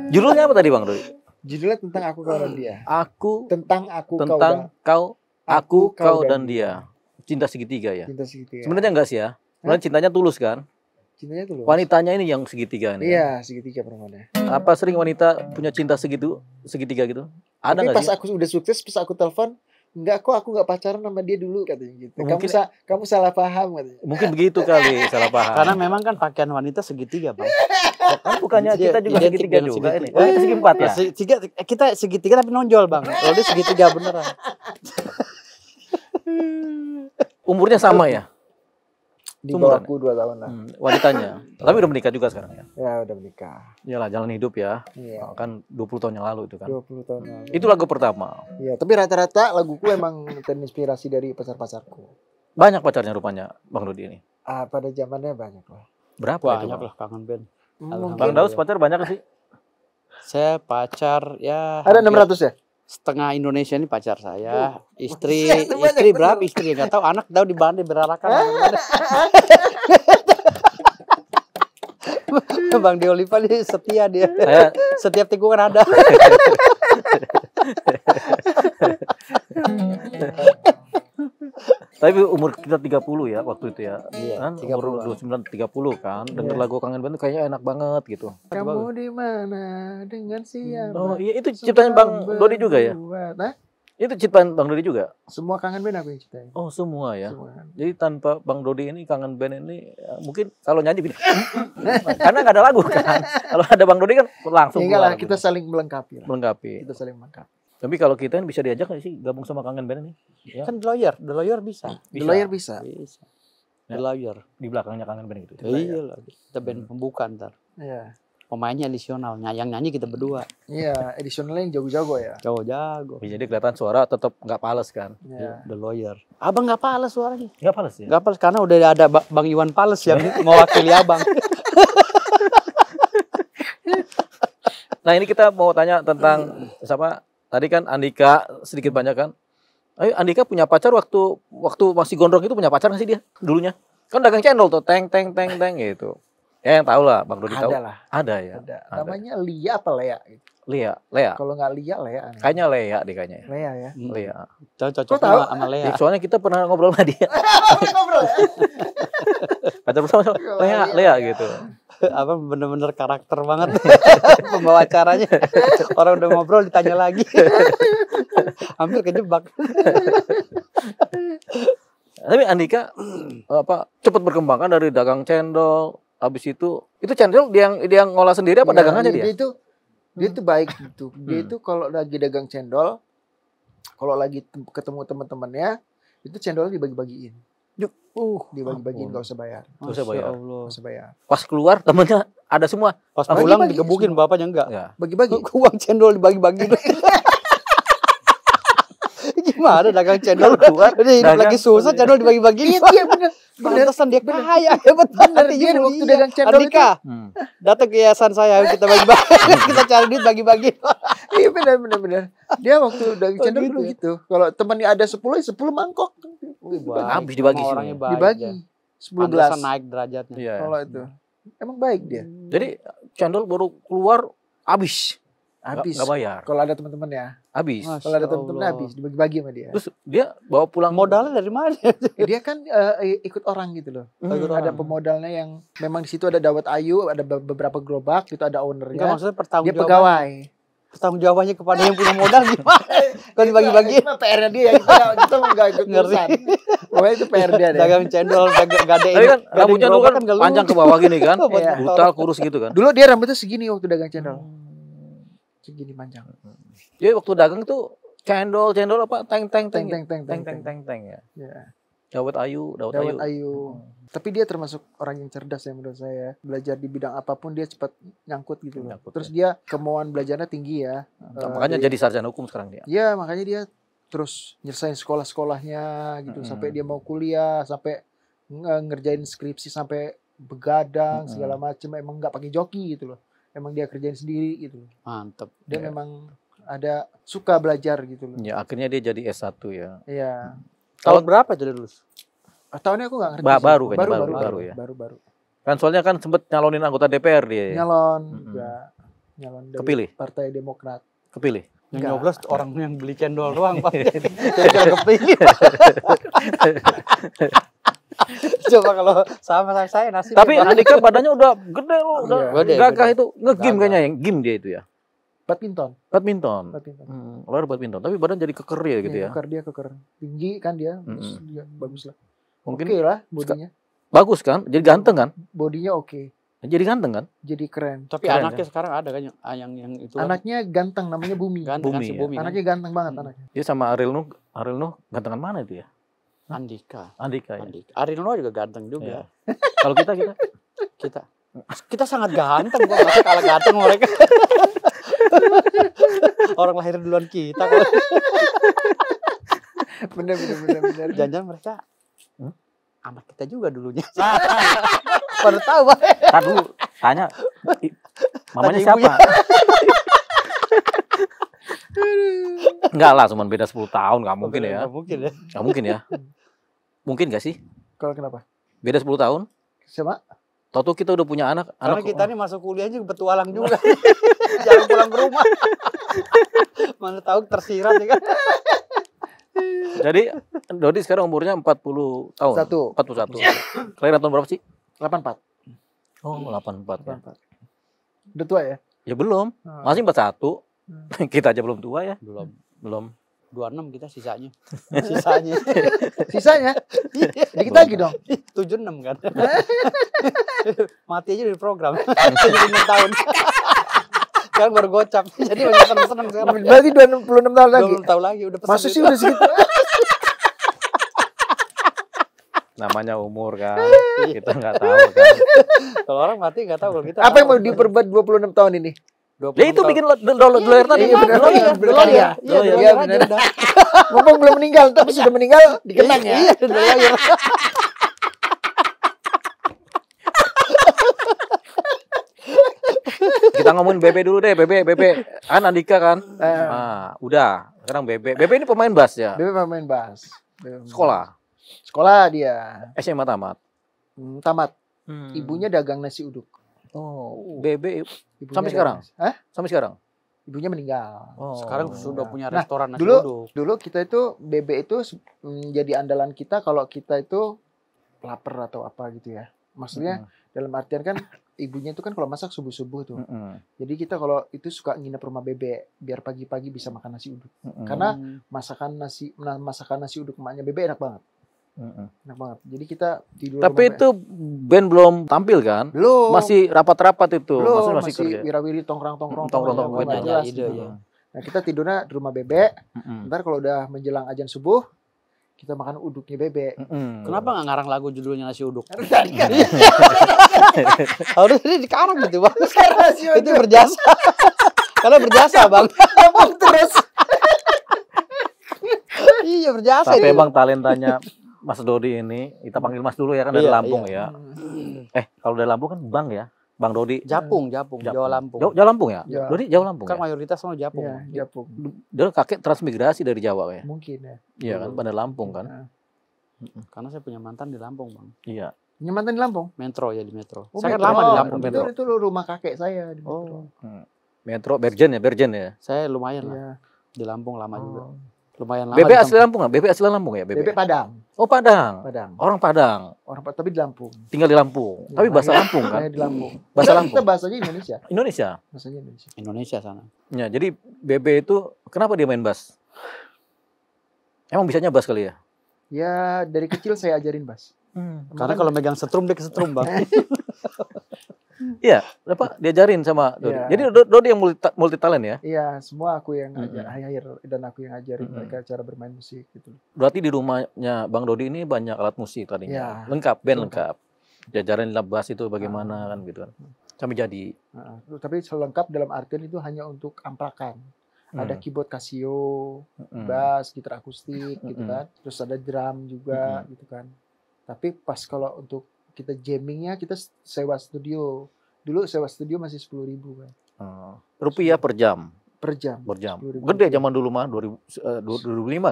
Judulnya apa tadi Bang Dodi? Judulnya tentang aku kau dan dia. Aku Tentang aku kau dan tentang kau, aku, kau kau dan dia. Cinta segitiga ya. cinta segitiga. Sebenarnya enggak sih ya. Sebenarnya cintanya tulus kan. Cintanya tuh loh. Wanitanya ini yang segitiga nih. Iya segitiga perempuannya. Apa sering wanita punya cinta segitiga gitu? Ada Tapi nggak pas sih? aku udah sukses, pas aku telepon, enggak kok aku nggak pacaran sama dia dulu katanya gitu. Mungkin- Kamu salah paham katanya. Mungkin begitu kali salah paham. Karena memang kan pakaian wanita segitiga Bang. kan bukannya kita juga Identik segitiga dengan juga ini. segitiga. Oh, itu segi empat ya. Kita segitiga tapi nonjol Bang. Kalau dia segitiga beneran. Umurnya sama ya? Di Seumuran bawahku 2 tahun lah. Wanitanya. Tapi udah menikah juga sekarang ya. Ya udah menikah. Iyalah jalan hidup ya. Iya. Kan 20 tahun yang lalu itu kan. 20 tahun lalu. Itu lagu pertama. Iya, tapi rata-rata laguku emang terinspirasi dari pacar-pacarku. Banyak pacarnya rupanya Bang Dodi ini. Pada zamannya banyak lah. Berapa itu, Banyak Bang? lah kangen band. Mungkin Bang Daus pacar banyak nggak sih? Saya pacar ya ada hampir 600 ya? setengah Indonesia ini pacar saya. Istri buset, itu banyak istri bener. berapa istri nggak tahu, anak tahu di mana berarakan. Bang Deolipa nih setia dia. Saya Setiap tikungan ada. tapi umur kita 30 ya waktu itu ya. Iya, Kan 30-an. umur 29 30 kan. Denger Iya. lagu Kangen Band tuh kayaknya enak banget gitu. Kamu di mana dengan siapa? Oh, iya itu ciptaan Bang Dodi juga ya? Nah, Itu ciptaan Bang Dodi juga? semua kangen band aku yang ciptain. Oh, semua ya. Semua. Jadi tanpa Bang Dodi ini Kangen Band ini ya, mungkin kalau nyanyi begini. Karena nggak ada lagu kan. Kalau ada Bang Dodi kan langsung Ya enggak lah, keluar kita gitu. saling melengkapi lah. Melengkapi. Kita saling melengkapi. Tapi kalau kita kan bisa diajak nggak sih gabung sama Kangen Band ini? Ya, Kan The Lawyer bisa. The Lawyer bisa. Bisa. Ya. The Lawyer. di belakangnya Kangen Band gitu. Iya lah. Kita band pembuka ntar. Iya. Pemainnya additional, yang nyanyi kita berdua. Iya, editionalnya yang jago-jago ya. Cowok jago. Jadi kelihatan suara tetap nggak pales kan? Iya. The Lawyer. Abang nggak pales suaranya. Nggak pales ya? Nggak pales karena udah ada Bang Iwan Pales yang mewakili abang. Nah ini kita mau tanya tentang siapa? Tadi kan Andika sedikit banyak kan? Ayo Andika punya pacar waktu masih gondrong itu punya pacar nggak sih dia dulunya? Kan dagang cendol tuh, teng gitu. Ya yang tahu lah, Bang Dodi tahu. Ada lah. Ada ya. Ada. Namanya Lia apa Lea? Lea. Kalau nggak Lia, Lea. nih. Kayaknya Lea deh kayaknya. Ya. Lea ya. Lea. Cocok Kok tahu? sama Lea. Ya, soalnya kita pernah ngobrol sama dia. Ngobrol ya? Pacar bersama Lea gitu. Abang bener-bener karakter banget pembawa acaranya. Orang udah ngobrol ditanya lagi. Hampir kejebak. Tapi Andika cepat berkembang kan dari dagang cendol, habis itu cendol dia yang ngolah sendiri apa Iya, dagang aja dia? Dia tuh baik gitu. Dia itu kalau lagi dagang cendol, kalau lagi ketemu teman-temannya, itu cendolnya dibagi-bagiin. Dibagi-bagiin nggak usah bayar. Nggak usah bayar. Nggak usah bayar. Pas keluar temennya ada semua. Pas Bagi-bagi pulang digebukin semua. bapaknya enggak. Ya. Bagi-bagi. Uang cendol dibagi-bagi. Gimana dagang cendol Keluar, udah hidup dagang. lagi susah cendol dibagi-bagi. Iya bener. Bener. Pantesan dia kaya, hebat Bener. banget. Dia Iya, waktu iya. dagang cendol Andika, datang ke yayasan saya, ayo kita bagi-bagi. Kita cari duit bagi-bagi. Iya bener. Dia waktu dagang cendol gitu dulu ya? gitu. Kalau temannya ada 10, ya 10 mangkok. Habis dibagi Sama semua. orangnya baik. Dibagi. 10 gelas. Pantesan naik derajatnya. Iya. Kalau itu. Emang baik dia. Jadi cendol baru keluar habis. Habis. Nggak bayar. Kalau ada teman-temannya. Habis. Masya Kalau ada teman-temannya Allah. habis. Dibagi-bagi sama dia. Terus dia bawa pulang Modalnya dari mana? Dia kan ikut orang gitu loh. Ikut orang. Ada pemodalnya yang memang di situ ada Dawat Ayu, ada beberapa gerobak, itu ada Enggak, ownernya. maksudnya Dia pegawai. pertanggung jawabannya kepada yang punya modal gimana? Kalau dibagi-bagi Itu mah PR-nya dia. Kita mah nggak ikut Ngeri. urusan. Pokoknya itu PR dia deh. dagang cendol, gadein. Tapi kan rambutnya dulu kan panjang ke bawah gini kan. Iya. Brutal kurus gitu kan. Dulu dia rambutnya segini waktu dagang cendol. Segini panjang. Jadi waktu dagang tuh cendol apa teng ya. Ya. Dawat Ayu. Dawat Ayu. Tapi dia termasuk orang yang cerdas ya menurut saya. Belajar di bidang apapun dia cepat nyangkut gitu loh. Nyangkut, Terus dia kemauan belajarnya tinggi ya. Nah, makanya jadi sarjana hukum sekarang dia. Iya, makanya dia terus nyelesain sekolah-sekolahnya gitu sampai dia mau kuliah, sampai ngerjain skripsi sampai begadang segala macam, emang nggak pakai joki gitu loh. Emang dia kerjain sendiri gitu loh. Mantep. Dia Iya. memang ada suka belajar gitu loh. Ya akhirnya dia jadi S1 ya. Iya. Tahun berapa itu dia lulus? Tahunnya aku nggak ngerti. sih. Baru kayaknya, baru ya. Baru. Kan soalnya kan sempet nyalonin anggota DPR dia. Ya. Nyalon juga. Nyalon dari Kepilih. Partai Demokrat. Kepilih. Yang Enggak. nyoblos orang yang beli cendol doang, Pak. Jadi kepilih. Coba kalau sama saya nasib. Tapi Andika badannya udah gede loh, udah Gede, gagah gede. itu. Nge-game Gagah. kayaknya yang game dia itu ya. Badminton. Badminton. Badminton. Olahraga badminton, tapi badan jadi keker dia gitu ya. Keker dia keker. Tinggi kan dia. Terus dia bagus lah. Mungkin Oke lah bodinya. bagus kan? Jadi ganteng kan? Bodinya oke. Jadi ganteng kan? Jadi keren. Tapi Keren, anaknya sekarang ada kan yang itu. Anaknya ganteng, namanya Bumi. ganteng kan Bumi, si ya. Bumi kan. Anaknya ganteng banget anaknya. Dia sama Ariel Nuh gantengan mana itu ya? Andika. Andika ya. Andika. Ariel Noah juga ganteng juga. Iya. Kalau kita Kita sangat ganteng kok, masa kalah ganteng mereka. Orang lahir duluan kita kok. Bener. Jangan-jangan mereka anak kita juga dulunya. Baru tahu, Bang. Tadi dulu tanya mamanya Tanya siapa? Enggak lah, cuma beda 10 tahun, nggak mungkin ya. Nggak mungkin ya. Nggak mungkin ya. Mungkin nggak sih? Kalau kenapa? Beda 10 tahun? Sama? Tahu kita udah punya anak. Karena anak kita nih masuk kuliah juga petualang juga. Jangan pulang ke rumah. Mana tahu tersirat ya kan. Jadi Dodi sekarang umurnya 40 tahun. 41. Kelahiran tahun berapa sih? 84. Oh, 84 ya. 84. Udah tua ya? Ya belum. Masih 41. Kita aja belum tua ya. Belum. 26 kita sisanya. Sisanya? Dikit lagi dong. 76 kan. Mati aja di program. 76 tahun. Sekarang baru gocap. Jadi banyak seneng-seneng sekarang. Berarti 26 tahun lagi. 20 tahun lagi udah pesan. Masa sih udah segitu? Namanya umur kan. Kita nggak tahu kan. Kalau orang mati nggak tahu, kalau kita Apa yang mau diperbuat 26 tahun ini? Ya itu bikin lawyer tadi. Iya benar. Iya, Iya benar. Mumpung belum meninggal, tapi sudah meninggal dikenang ya. Iya, udah lawyer. Kita ngomongin Bebe dulu deh, Bebe. Kan Andika kan? Nah, udah. Sekarang Bebe. Bebe ini pemain bass ya? Bebe pemain bass. Sekolah? Sekolah dia. SMA tamat? Tamat. Ibunya dagang nasi uduk. Oh, Bebe Ibunya sampai sekarang? Hah? Sampai sekarang? Ibunya meninggal. Oh. Sekarang sudah punya Nah, restoran nasi uduk. Dulu kita itu Bebe itu jadi andalan kita kalau kita itu lapar atau apa gitu ya. Maksudnya dalam artian kan ibunya itu kan kalau masak subuh-subuh tuh. Jadi kita kalau itu suka nginep rumah Bebe biar pagi-pagi bisa makan nasi uduk. Karena masakan nasi uduk emaknya Bebe enak banget. Enak banget. Jadi kita tidur. Tapi itu band belum tampil kan? belum. Masih rapat-rapat itu. Belum, Masih kerja. wirawiri tongkrong-tongkrong. Tongkrong-tongkrong, nggak benar. jelas Ide, gitu. ya. Nah, kita tidurnya di rumah Bebe. Ntar kalau udah menjelang azan subuh, kita makan uduknya Bebe. Kenapa nggak ngarang lagu judulnya nasi uduk? Harus tadi kan. Harus ini dikarang gitu, Bang. Nasi Itu uduk. berjasa. Kalau berjasa, Bang. Ngomong terus. Iya, berjasa. Tapi itu. emang talentanya Mas Dodi ini, kita panggil Mas dulu ya kan dari Iya, Lampung ya. Kalau dari Lampung kan Bang ya. Bang Dodi. Japung, Jawa Lampung. Jawa Lampung ya? Ya. Dodi Jawa Lampung Kan ya? mayoritas semua Japung. Iya, Japung. Dia kakek transmigrasi dari Jawa ya? Mungkin ya. Iya kan, pada Lampung kan? Nah. Karena saya punya mantan di Lampung, Bang. Iya. Punya mantan di Lampung? Metro ya, di Metro. Oh, Saya kan Metro. lama di Lampung. Metro. Itu rumah kakek saya di Metro. Metro, Bergen ya? Saya lumayan lah. Iya. Di Lampung lama juga. Oh. Lumayan lama. Bebe di asli Lampung nggak? Bebe asli Lampung ya? Bebe Padang. Oh Padang. Padang. Orang Padang. Tapi di Lampung. Tinggal di Lampung. Tapi bahasa Lampung kan? Saya di Lampung. Bahasa Kita- Lampung. Kita bahasanya Indonesia. Indonesia. Bahasanya Indonesia. Indonesia sana. Ya, jadi Bebe itu kenapa dia main bass? Emang bisanya bass kali ya? Ya dari kecil saya ajarin bass. Karena kalau megang setrum dia kesetrum, Bang. Iya, apa diajarin sama Dodi. Iya. Jadi Dodi yang multi talent ya? Iya, semua aku yang hire dan aku yang ajarin mereka cara bermain musik gitu. Berarti di rumahnya Bang Dodi ini banyak alat musik tadinya. Iya. Lengkap, band lengkap. Jajaran bass itu bagaimana kan gitu kan. Sampai jadi. Tapi selengkap dalam artian itu hanya untuk amplakan. Ada keyboard Casio, bass, gitar akustik gitu kan. Terus ada drum juga gitu kan. Tapi pas kalau untuk kita jammingnya kita sewa studio. Dulu sewa studio masih 10.000 kan. Rupiah per jam. Per jam. Per jam. 10.000 Gede zaman dulu mah 2005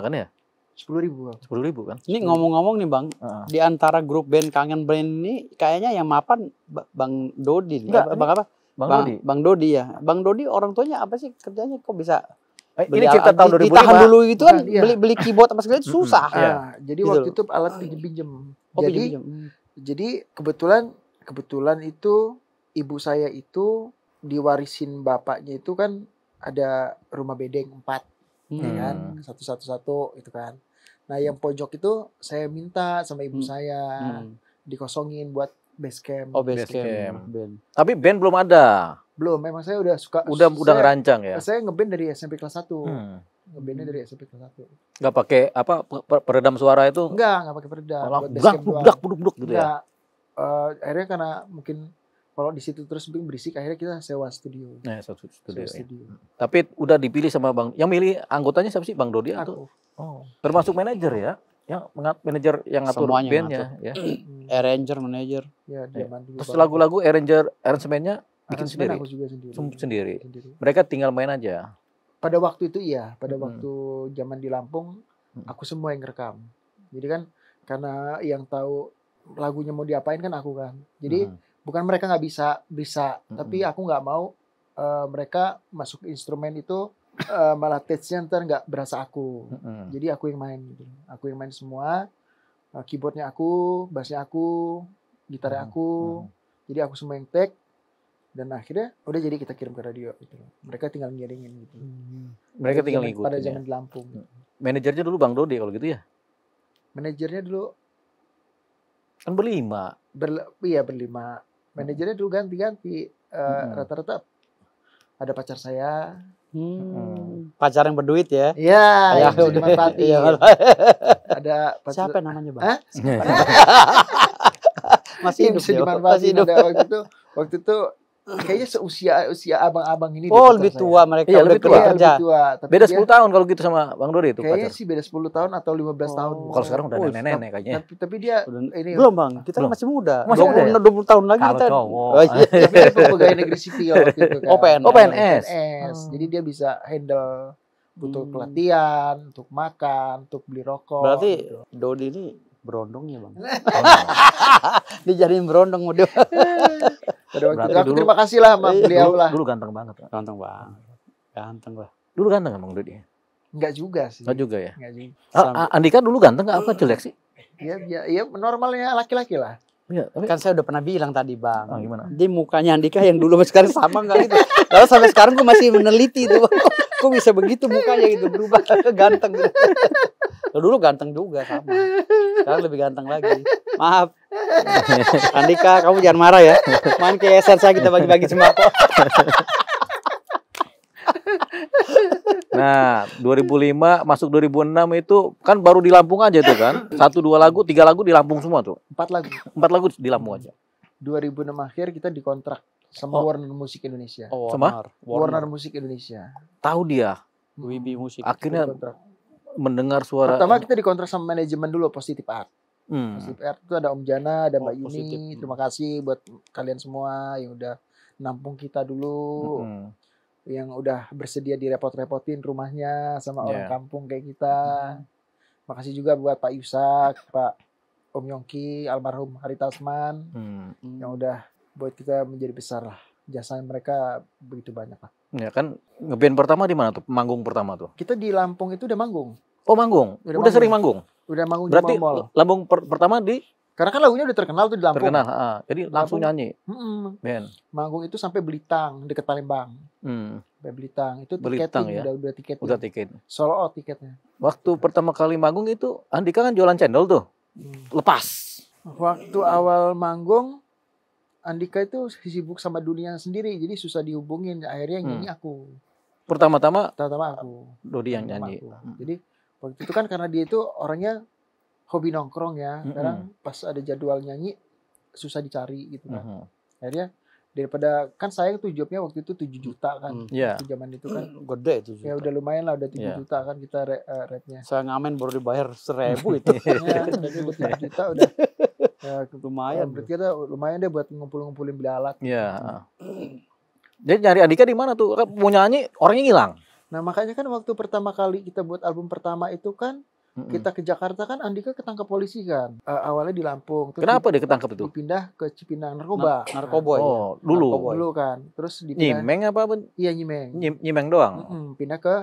kan ya? 10.000 kan. 10.000 kan? Ini ngomong-ngomong nih, Bang. Di antara grup band Kangen Brand ini kayaknya yang mapan Bang Dodi. Enggak, Bang apa? Bang Dodi. Bang Dodi ya. Bang Dodi orang tuanya apa sih kerjanya, kok bisa Ini cerita tahun 2005. ditahan dulu itu kan, Bukan, iya. beli keyboard apa segala itu susah. Iya. Jadi Gitu waktu loh. itu alat pinjem-pinjem. Oh, Jadi pinjam. Jadi kebetulan itu ibu saya itu diwarisin bapaknya itu kan ada rumah bedeng 4 ya kan, satu itu kan. Nah yang pojok itu saya minta sama ibu saya dikosongin buat base camp. Oh, base Base camp. camp. Band. Tapi band belum ada. Belum, memang saya udah suka. Udah ngerancang ya. Saya ngeband dari SMP kelas 1. ngebandnya dari SMP kelas 1. Nggak pakai apa peredam suara itu? Nggak pakai peredam. Malah Buat base blak camp doang. bluk gitu ya. Nggak. Akhirnya karena mungkin kalau di situ terus berisik, akhirnya kita sewa studio. Nah, satu studio. Sewa Ya. studio. Tapi udah dipilih sama Bang. Yang milih anggotanya siapa sih? Bang Dodi atau? Aku. Oh, termasuk manajer ya? Yang manajer yang ngatur Semuanya bandnya ya. Arranger, manager. Ya, zaman dulu. Terus lagu-lagu arrangementnya bikin Aransemen sendiri. aku juga sendiri. Sendiri. Mereka tinggal main aja. Pada waktu itu iya, pada waktu zaman di Lampung, aku semua yang rekam. Jadi kan karena yang tahu lagunya mau diapain kan aku kan. Jadi bukan mereka nggak bisa, tapi aku nggak mau mereka masuk instrumen itu malah touch-nya ntar nggak berasa aku. Jadi aku yang main gitu. Aku yang main semua, keyboardnya aku, bassnya aku, gitarnya aku. Jadi aku semua yang take. Dan akhirnya udah jadi kita kirim ke radio gitu. Mereka tinggal ngiringin gitu. Mereka tinggal ngikutin. Pada zaman di Lampung. Manajernya dulu Bang Dodi kalau gitu ya? Manajernya dulu Kan berlima. Iya berlima. Manajernya dulu ganti-ganti. Rata-rata ada pacar saya. Pacar yang berduit ya? Iya, yang bisa udah. dimanfaati. Iya. Ada pacar. Siapa namanya, Bang? Hah? Masih Yang hidup bisa ya? dimanfaati. Masih hidup. Ada waktu itu kayaknya usia abang-abang ini. Oh, deh lebih pacar tua saya. mereka. Iya, udah lebih tua. kerja. Lebih tua. Tapi Beda dia 10 tahun kalau gitu sama Bang Dodi itu kayaknya pacar. sih beda 10 tahun atau 15 tahun. Kalau sekarang udah nenek-nenek kayaknya. Tapi dia ini Belum, Bang. Kita Belum. masih muda. Masih muda ya? 20 tahun lagi Kalau kita. cowok. Oh, iya. tapi dia pegawai negeri sipil waktu itu kan. Oh, PNS. Oh, PNS. PNS. Jadi dia bisa handle butuh pelatihan, untuk makan, untuk beli rokok. Berarti gitu. Dodi ini berondong ya, Bang? Dijadiin berondong udah. Pada waktu Berarti itu aku dulu- terima kasih lah sama beliau lah. Dulu ganteng banget. Ganteng banget. Ganteng lah. Dulu ganteng Bang Dodi. Enggak juga sih. Enggak juga ya. Enggak juga. Andika dulu ganteng nggak apa jelek sih? Iya normalnya laki-laki lah. Iya, tapi Kan saya udah pernah bilang tadi, Bang. gimana? Di mukanya Andika yang dulu sama sekarang sama nggak gitu. Lalu sampai sekarang gue masih meneliti itu. Kok bisa begitu mukanya gitu berubah ganteng gitu. Lo dulu ganteng juga sama. Sekarang lebih ganteng lagi. Maaf. Andika, kamu jangan marah ya. Main ke yayasan saya kita bagi-bagi sembako. Nah, 2005 masuk 2006 itu kan baru di Lampung aja tuh kan. 1, 2 lagu, 3 lagu di Lampung semua tuh. 4 lagu. 4 lagu di Lampung aja. 2006 akhir kita dikontrak sama Warner Music Indonesia. Oh, Sama? Warner Music Indonesia. Tahu dia. Wibi Musik. Akhirnya Dikontrak. mendengar suara. Pertama kita dikontrak sama manajemen dulu Positif Art. Hmm. Positif Art itu ada Om Jana, ada Mbak Positif. Yuni. Terima kasih buat kalian semua yang udah nampung kita dulu. Hmm. Yang udah bersedia direpot-repotin rumahnya sama orang Yeah. kampung kayak kita. Makasih juga buat Pak Yusak, Pak Om Yongki, almarhum Hari Tasman Hmm. yang udah buat kita menjadi besar lah. Jasa mereka begitu banyak lah. Ya kan ngeband pertama di mana tuh? Manggung pertama tuh. Kita di Lampung itu udah manggung. Oh, manggung. Udah Udah manggung. sering manggung. Udah manggung Berarti di mall-mall. Lambung pertama di Karena kan lagunya udah terkenal tuh di Lampung. terkenal. Jadi langsung Lampung. nyanyi Mm-mm. band. Manggung itu sampai Belitang, deket Palembang. Hmm. Sampai Belitang. Itu Belitang tiketing, ya? udah tiketing. Udah tiket. Solo out tiketnya. Waktu pertama kali manggung itu Andika kan jualan cendol tuh. Lepas. Waktu awal manggung, Andika itu sibuk sama dunia sendiri, jadi susah dihubungin. Akhirnya yang nyanyi aku, Pertama-tama terutama aku. Dodi yang Terutama nyanyi. aku. Jadi waktu itu kan karena dia itu orangnya hobi nongkrong ya. Sekarang pas ada jadwal nyanyi susah dicari gitu kan. Mhm. Akhirnya daripada kan saya tuh jobnya waktu itu 7 juta kan. Iya. Waktu zaman itu kan. Gede itu. Ya udah lumayan lah, udah 7 Iya. juta kan kita rate-nya. Saya ngamen baru dibayar 1.000 itu. Ya, udah 7 juta udah. Ya, Lumayan. berarti kita lumayan deh buat ngumpul-ngumpulin beli alat. Iya. Jadi nyari Andika di mana tuh? Kan mau nyanyi orangnya hilang. Nah makanya kan waktu pertama kali kita buat album pertama itu kan kita ke Jakarta kan Andika ketangkap polisi kan. Awalnya di Lampung. Terus Kenapa dia ketangkep itu? dipindah ke Cipinang narkoba. Narkoboy. Oh, dulu. Narkoboy. Dulu kan. Terus dipindah. Nyimeng apa? Iya Nyimeng. Nyimeng doang. Pindah ke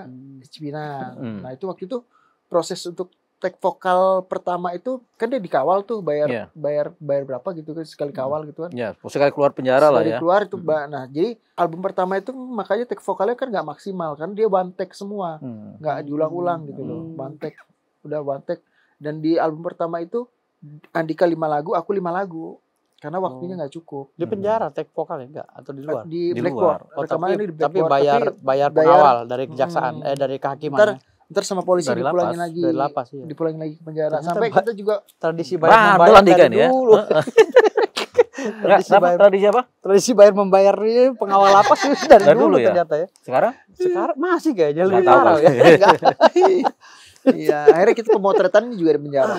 Cipinang. Mm. Nah itu waktu itu proses untuk take vokal pertama itu kan dia dikawal tuh Iya. bayar berapa gitu kan sekali kawal gitu kan. Ya, sekali keluar penjara lah Sekali ya. keluar itu nah jadi album pertama itu makanya take vokalnya kan nggak maksimal kan dia one take semua. Nggak diulang-ulang gitu loh, one take, udah one take. Dan di album pertama itu Andika 5 lagu, aku 5 lagu karena waktunya nggak cukup. Di penjara take vokal ya enggak atau di luar? Di Di Blackboard luar. Oh, rekamannya di tapi Blackboard, bayar tapi pengawal dari kejaksaan Mm. dari kehakiman. ntar ntar sama polisi Dari dipulangin lapas. lagi, Dari lapas, iya. dipulangin lagi ke penjara. Ternyata Sampai kita juga Tradisi bayar Bandel membayar Andika dari nih ya. dulu. Enggak, Tradisi bayar, tradisi apa? tradisi bayar membayar ini pengawal lapas itu dari Dari dulu dulu ya? ternyata ya. Sekarang? Sekarang masih kayaknya Nggak lebih tahu. parah ya. Nggak. iya, akhirnya kita pemotretan juga di penjara.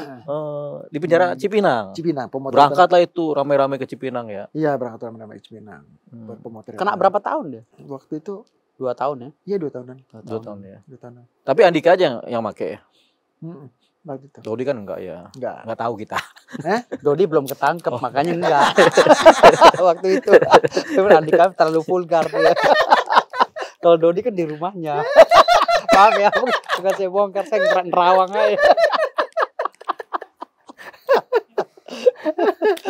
Di penjara Cipinang. Cipinang, pemotretan. Berangkatlah itu rame-rame ke Cipinang ya. Iya, berangkat ramai-ramai Cipinang buat pemotretan. Kena berapa tahun dia? Waktu itu 2 tahun ya. iya 2 tahunan. 2 tahun ya. 2 tahunan. Tapi Andika aja yang make ya. Waktu itu. Dodi kan enggak ya. Enggak. Enggak tahu kita. Dodi belum ketangkep makanya enggak. Waktu itu. Cuman Andika terlalu vulgar dia. Kalau Dodi kan di rumahnya. Maaf ya, bukan saya bongkar, saya nerawang aja.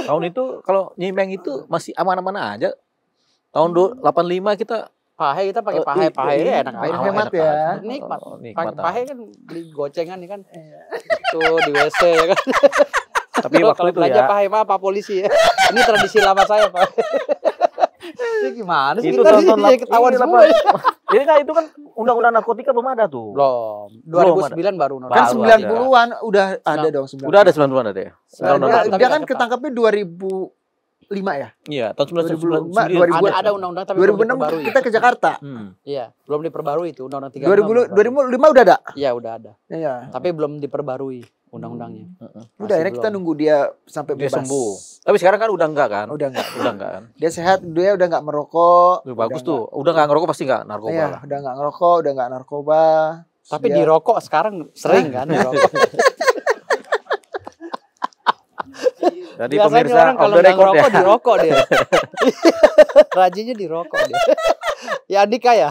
Tahun itu kalau Nyimeng itu masih aman-aman aja. Tahun 85 kita Pahe kita pakai pahe, pahe ya enak aja. Hemat ya. Nikmat. Nikmat. Pahe kan beli gocengan nih kan. Itu di WC ya kan. Tapi waktu Kalau itu belanja ya. pahe mah Pak Polisi ya. Ini tradisi lama saya Pak. Ini gimana sih Itu kita tahun jadi ketahuan semua. Ini kan itu kan undang-undang narkotika belum ada tuh. Belum. Belum 2009 baru Kan Baru undang-undang. 90-an udah ada dong 90. Udah ada 90-an ada ya. Nah, Undang-undang dia, tapi dia kan nggak ketangkapnya 2005 ya? Iya, tahun 2005, 1999. Ada undang-undang tapi belum 2006 diperbarui. kita ke Jakarta. Iya, belum diperbarui itu undang-undang 36. 2005 udah ada? Iya, udah ada. Iya. Tapi belum diperbarui undang-undangnya. Udah akhirnya kita nunggu dia sampai Dia bebas. sembuh. Tapi sekarang kan udah enggak kan? Udah enggak. Udah enggak kan? Dia sehat, dia udah enggak merokok. Tuh, bagus udah tuh. Udah enggak ngerokok pasti enggak narkoba Iya, lah. udah enggak ngerokok, udah enggak narkoba. Tapi Dia- di rokok sekarang sering kan di rokok. Jadi Biasanya pemirsa orang off kalau the nggak record ngerokok ya. di rokok dia. Rajinnya di rokok dia. Ya Andika ya.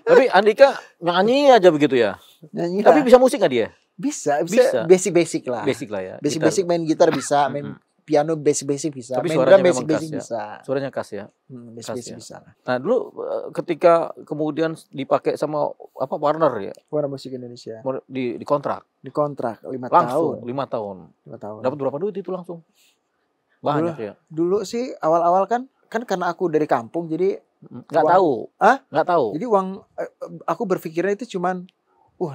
Tapi Andika nyanyi aja begitu ya. nyanyi Tapi lah. bisa musik enggak dia? bisa Bisa. basic-basic lah. Basic lah ya. Basic-basic main gitar bisa, main piano basic-basic bisa, Tapi main suaranya drum memang basic-basic khas ya. bisa. Suaranya khas ya. Basic-basic Khas ya. bisa. Nah, dulu ketika kemudian dipakai sama apa Warner ya, Warna Musik Indonesia. di kontrak Dikontrak 5 tahun. langsung 5 tahun. 5 tahun. Dapat berapa duit itu langsung? Banyak ya. Dulu sih awal-awal kan karena aku dari kampung jadi Nggak Uang. tahu. Hah? Nggak tahu. jadi uang aku berpikirnya itu cuman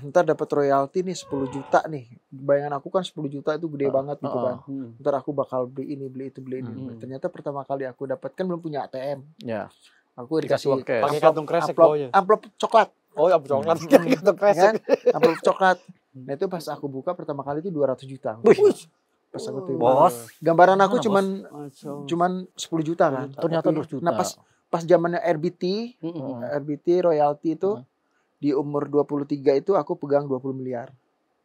ntar dapat royalti nih 10 juta nih. Bayangan aku kan 10 juta itu gede banget gitu kan. Ntar aku bakal beli ini, beli itu, beli ini. Ternyata pertama kali aku dapat kan belum punya ATM. Ya. Aku Dikasih dikasih uang cash. Pakai kantong kresek amplop, bawahnya. amplop coklat. Oh ya coklat kantong kresek. Kan? Amplop coklat. Nah itu pas aku buka pertama kali itu 200 juta. Wih. Pas aku terima. Bos. Gambaran aku Gimana, cuman 10 juta kan. Ternyata 200 juta. Nah pas zamannya RBT royalti itu di umur 23 itu aku pegang 20 miliar.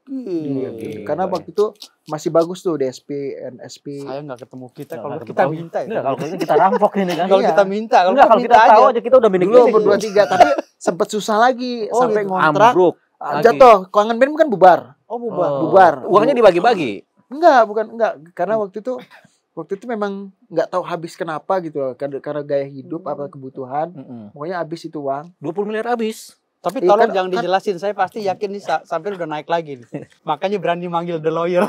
Gila. Karena waktu itu masih bagus tuh DSP, NSP. Saya nggak ketemu kita Nggak kalau ketemu. kita minta ya. Enggak, kalau kita rampok ini kan. Kalau Iya. kita minta, kalau Enggak, kalau kita tahu aja kita udah Dulu minik-minik. umur 23 tapi sempet susah lagi Oh, sampai gitu. ngontrak. Ambruk. lagi. Jatuh, kangen band kan bubar. Oh bubar. Bubar. Uangnya dibagi-bagi. Enggak, karena waktu itu memang nggak tahu habis kenapa gitu loh. Karena gaya hidup apa kebutuhan. Pokoknya habis itu uang. 20 miliar habis. Tapi Iya, tolong kan- jangan dijelasin, saya pasti yakin nih sampai udah naik lagi nih. Makanya berani manggil the lawyer.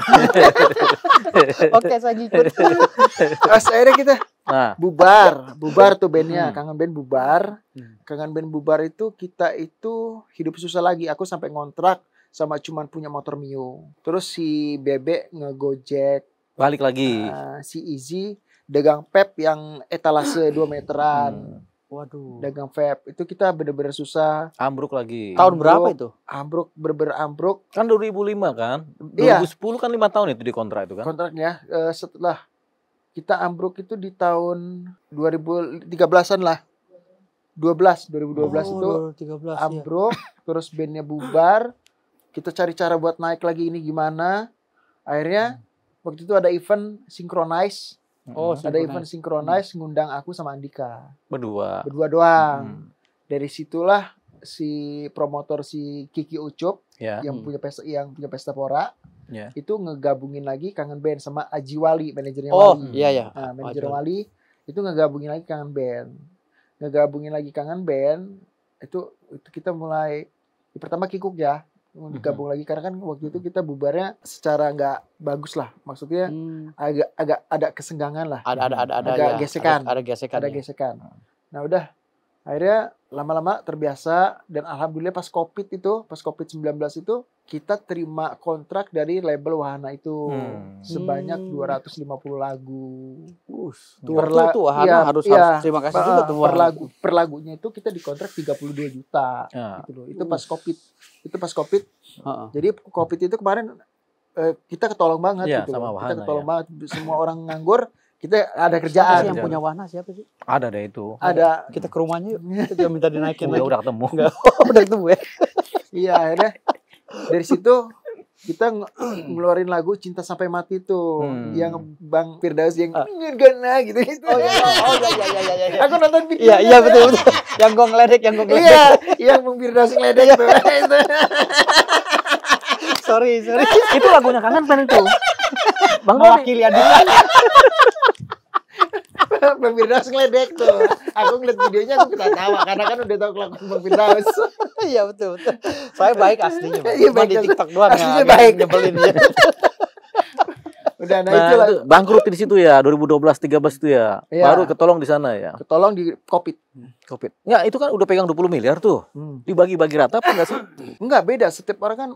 Oke, saya ngikut. Terus akhirnya kita Nah, bubar tuh bandnya. Kangen band bubar. Kangen band bubar itu kita itu hidup susah lagi. Aku sampai ngontrak sama cuman punya motor Mio. Terus si Bebek ngegojek. balik lagi. Si Easy dagang pep yang etalase 2 meteran. Waduh. Dagang vape itu kita bener-bener susah. Ambruk lagi. Tahun berapa itu? Ambruk bener-bener ambruk Kan 2005 kan? Iya. 2010 kan 5 tahun itu di kontrak itu kan? kontraknya. Setelah kita ambruk itu di tahun 2013-an lah. 2012 itu 2013 ya. ambruk, terus bandnya bubar. Kita cari cara buat naik lagi ini gimana. Akhirnya waktu itu ada event Synchronize. Oh, Ada event Synchronize ngundang aku sama Andika. Berdua. Berdua doang. Dari situlah si promotor si Kiki Ucup Ya. yang punya pesta pora Ya. itu ngegabungin lagi Kangen Band sama Aji Wali, manajernya Oh, Wali. iya ya. Nah, manajer Wali itu ngegabungin lagi Kangen Band. Ngegabungin lagi Kangen Band itu kita mulai pertama Kikuk ya. Digabung lagi karena kan waktu itu kita bubarnya secara nggak bagus lah. Maksudnya agak ada kesenggangan lah. Ada Agak ya. gesekan. Ada gesekan. Ada ya. gesekan. Nah udah Akhirnya lama-lama terbiasa dan alhamdulillah pas COVID-19 itu kita terima kontrak dari label Wahana itu sebanyak 250 lagu. Tuh Wahana harus terima kasih juga tuh per lagunya itu kita dikontrak 32 juta gitu loh. Itu pas COVID. Jadi COVID itu kemarin kita ketolong banget gitu. Sama Wahana, kita ketolong banget, semua orang nganggur. Kita ada kerjaan. Siapa sih yang punya Wahana siapa sih? Ada deh itu. Ada. Kita ke rumahnya yuk. Kita minta dinaikin lagi. Udah ketemu. Udah ketemu ya. Iya, akhirnya dari situ kita ngeluarin lagu Cinta Sampai Mati tuh. Yang Bang Firdaus yang Nirgana gitu. Oh iya. Aku nonton videonya. Iya betul. Yang gong ledek. Iya, yang Bang Firdaus ngeledek tuh. Sorry. Itu lagunya Kangen Band itu. Bang Mewakili Andika. Bang Firdaus ngeledek tuh. Aku ngeliat videonya aku ketawa karena kan udah tahu kelakuan Bang Firdaus. Iya betul. Saya baik aslinya. Iya, baik di TikTok doang aslinya ya. baik. Nyebelin ya. Udah itu bangkrut di situ ya 2012-13 itu ya. Baru ketolong di sana ya. Ketolong di COVID. Ya itu kan udah pegang 20 miliar tuh. Dibagi-bagi rata apa enggak sih? Enggak, beda. Setiap orang kan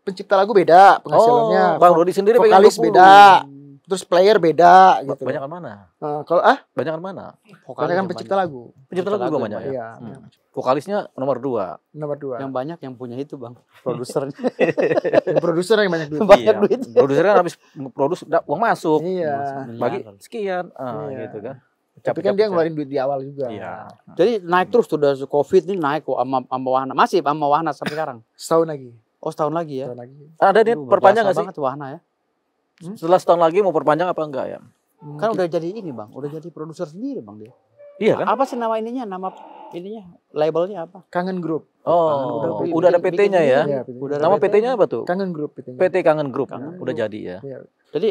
pencipta lagu beda penghasilannya. Bang Rodi sendiri pegang vokalis 20. beda. Terus player beda gitu. Banyakan mana? Kalau Banyakan mana? Banyakan pencipta lagu. Pencipta lagu juga banyak ya. Iya. Vokalisnya nomor 2. Nomor 2. Yang banyak yang punya itu Bang, produsernya. Yang produser yang banyak duit. Banyak duit. Produser kan habis produs uang masuk. Iya. Bagi sekian, Iya. gitu kan. Tapi kan dia ngeluarin duit di awal juga. Iya. Jadi naik terus tuh dari COVID ini naik kok sama Wahana. Masih sama Wahana sampai sekarang. Setahun lagi. Oh, setahun lagi ya. Setahun lagi. Ada nih perpanjang nggak sih? Banget Wahana ya. Setelah setahun lagi mau perpanjang apa enggak ya? Kan udah jadi ini Bang, udah jadi produser sendiri Bang dia. Iya kan? Apa sih nama ininya? Nama ininya labelnya apa? Kangen Group. Oh, udah ada PT-nya ya? Iya, Udah ada Nama PT-nya apa tuh? Kangen Group PT-nya. PT Kangen Group. Kangen Udah Group. jadi ya. Iya. Jadi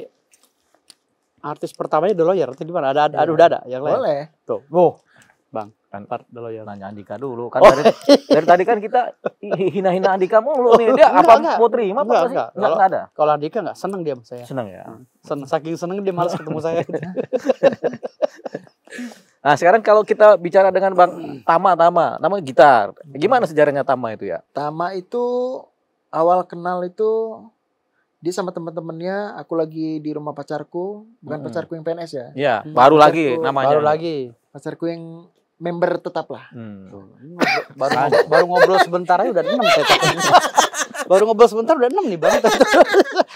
artis pertamanya The Lawyer atau di mana? Ada udah ada yang lain. Boleh. Tuh. Oh, Bang. Kan The Lawyer. nanya Andika dulu kan dari tadi kan kita hina-hina Andika mulu nih. Dia apa Enggak. mau terima apa sih? Enggak. Enggak ada. Kalau Andika enggak seneng dia sama saya. Senang ya. Saking seneng dia malas ketemu saya. Nah, sekarang kalau kita bicara dengan Bang Tama nama gitar. Gimana sejarahnya Tama itu ya? Tama itu awal kenal itu dia sama teman-temannya. Aku lagi di rumah pacarku, bukan pacarku yang PNS ya. Iya, baru lagi namanya. Baru lagi. Pacarku yang member tetap lah. Baru ngobrol sebentar aja udah 6 tetap. Baru ngobrol sebentar udah 6 nih Bang.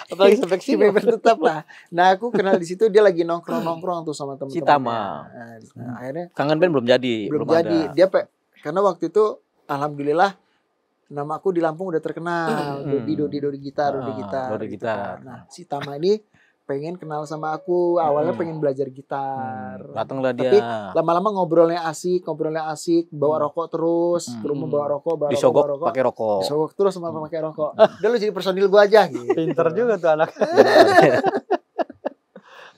Apalagi sampai Si sini. member tetap lah. Nah, aku kenal di situ dia lagi nongkrong tuh sama teman-teman. Si Tama. Nah, akhirnya Kangen Band belum jadi. belum jadi. Ada. Dia karena waktu itu alhamdulillah nama aku di Lampung udah terkenal. Dido di gitar, Dodi gitu gitar. kan. Nah, si Tama ini pengen kenal sama aku. Awalnya pengen belajar gitar. Datanglah dia. Tapi lama-lama ngobrolnya asik, bawa rokok terus, ke rumah bawa rokok, Disogok pakai rokok. Disogok terus sama pakai rokok. Udah lu jadi personil gua aja gitu. Pinter juga tuh anak.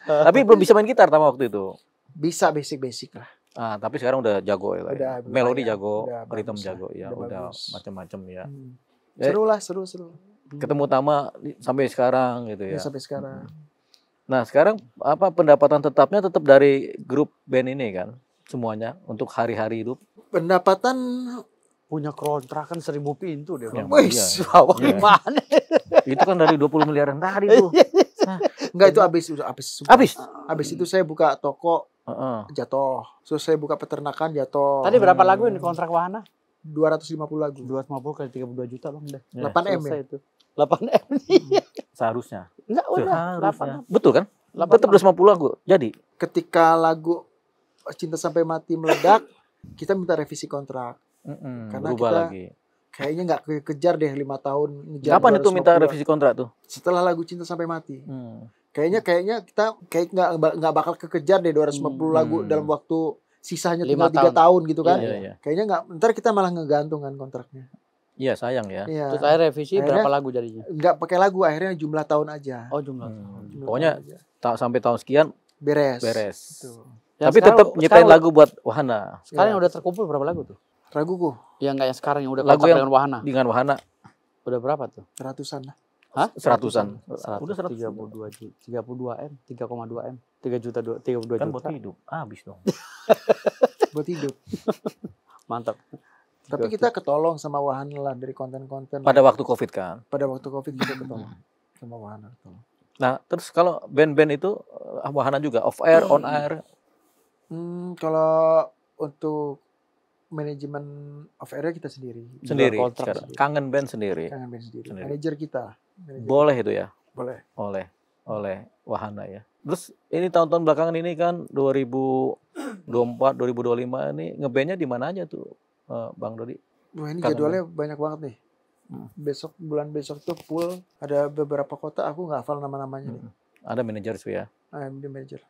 Tapi belum bisa main gitar Tama waktu itu. Bisa basic lah. Tapi sekarang udah jago ya. Udah Melodi lumayan. jago, Udah ritme bagus jago lah. ya, Udah udah bagus. macam-macam ya. Seru lah, seru. Ketemu Tama sampai sekarang gitu Ya, ya. sampai sekarang. Nah, sekarang apa pendapatan tetapnya tetap dari grup band ini kan? Semuanya untuk hari-hari hidup. Pendapatan Punya kontrakan 1000 pintu dia. Ya, Bang. Wih, iya. Bawah Iya. gimana? Itu kan dari 20 miliaran tadi tuh. enggak itu habis. Habis. Habis itu saya buka toko Heeh. jatuh. Terus saya buka peternakan jatuh. Tadi berapa lagu ini kontrak Wahana? 250 lagu. 250 kali 32 juta Bang udah. Ya, 8M ya. Selesai itu. 8M. Seharusnya. Enggak udah. Seharusnya. 8M. Betul kan? Tetap 250 lagu. Jadi, Ketika lagu Cinta Sampai Mati meledak, kita minta revisi kontrak. Karena berubah kita lagi. Kayaknya nggak kejar deh 5 tahun ngejar. Kapan itu minta 250. revisi kontrak tuh? Setelah lagu Cinta Sampai Mati. Hmm. Kayaknya kita nggak bakal kekejar deh 250 lagu dalam waktu sisanya 5 tinggal 3 tahun gitu kan. Iya, iya. Kayaknya nggak, ntar kita malah ngegantung kan kontraknya. Iya, sayang ya. Iya. Terus akhirnya revisi Akhirnya- berapa lagu jadinya? Nggak pakai lagu, akhirnya jumlah tahun aja. Oh jumlah. Jumlah Pokoknya tahun aja. sampai tahun sekian beres. beres. Tuh. Yang Tapi sekarang- tetap nyiptain sekarang- lagu buat Wahana. Sekarang Ya. yang udah terkumpul berapa lagu tuh? Raguku Yang enggak yang sekarang yang udah Lagu kontrak yang- dengan Wahana. Dengan Wahana Udah berapa tuh? ratusan lah. Hah? seratusan. Udah 100. 32 juta, 32 M, 3,2 M, 3 juta 32 Kan juta. buat hidup. Habis dong. Buat hidup. Mantap. Tapi kita ketolong sama Wahana lah dari konten-konten. Pada waktu Covid kan. Pada waktu Covid kita ketolong sama Wahana. Nah, terus kalau band-band itu Wahana juga off air, on air. Kalau untuk manajemen off air kita sendiri. Sendiri. kontrak Sekarang. Kangen band sendiri. Kangen band sendiri. Sendiri. Manajer kita. Boleh itu ya. Boleh. Oleh Wahana ya. Terus ini tahun-tahun belakangan ini kan 2024, 2025 ini ngebandnya di mana aja tuh, Bang Dodi? Wah, ini Kangen jadwalnya banyak banget nih. Bulan besok tuh full. Ada beberapa kota aku nggak hafal nama-namanya nih. Ada manajer sih ya. I'm the manager.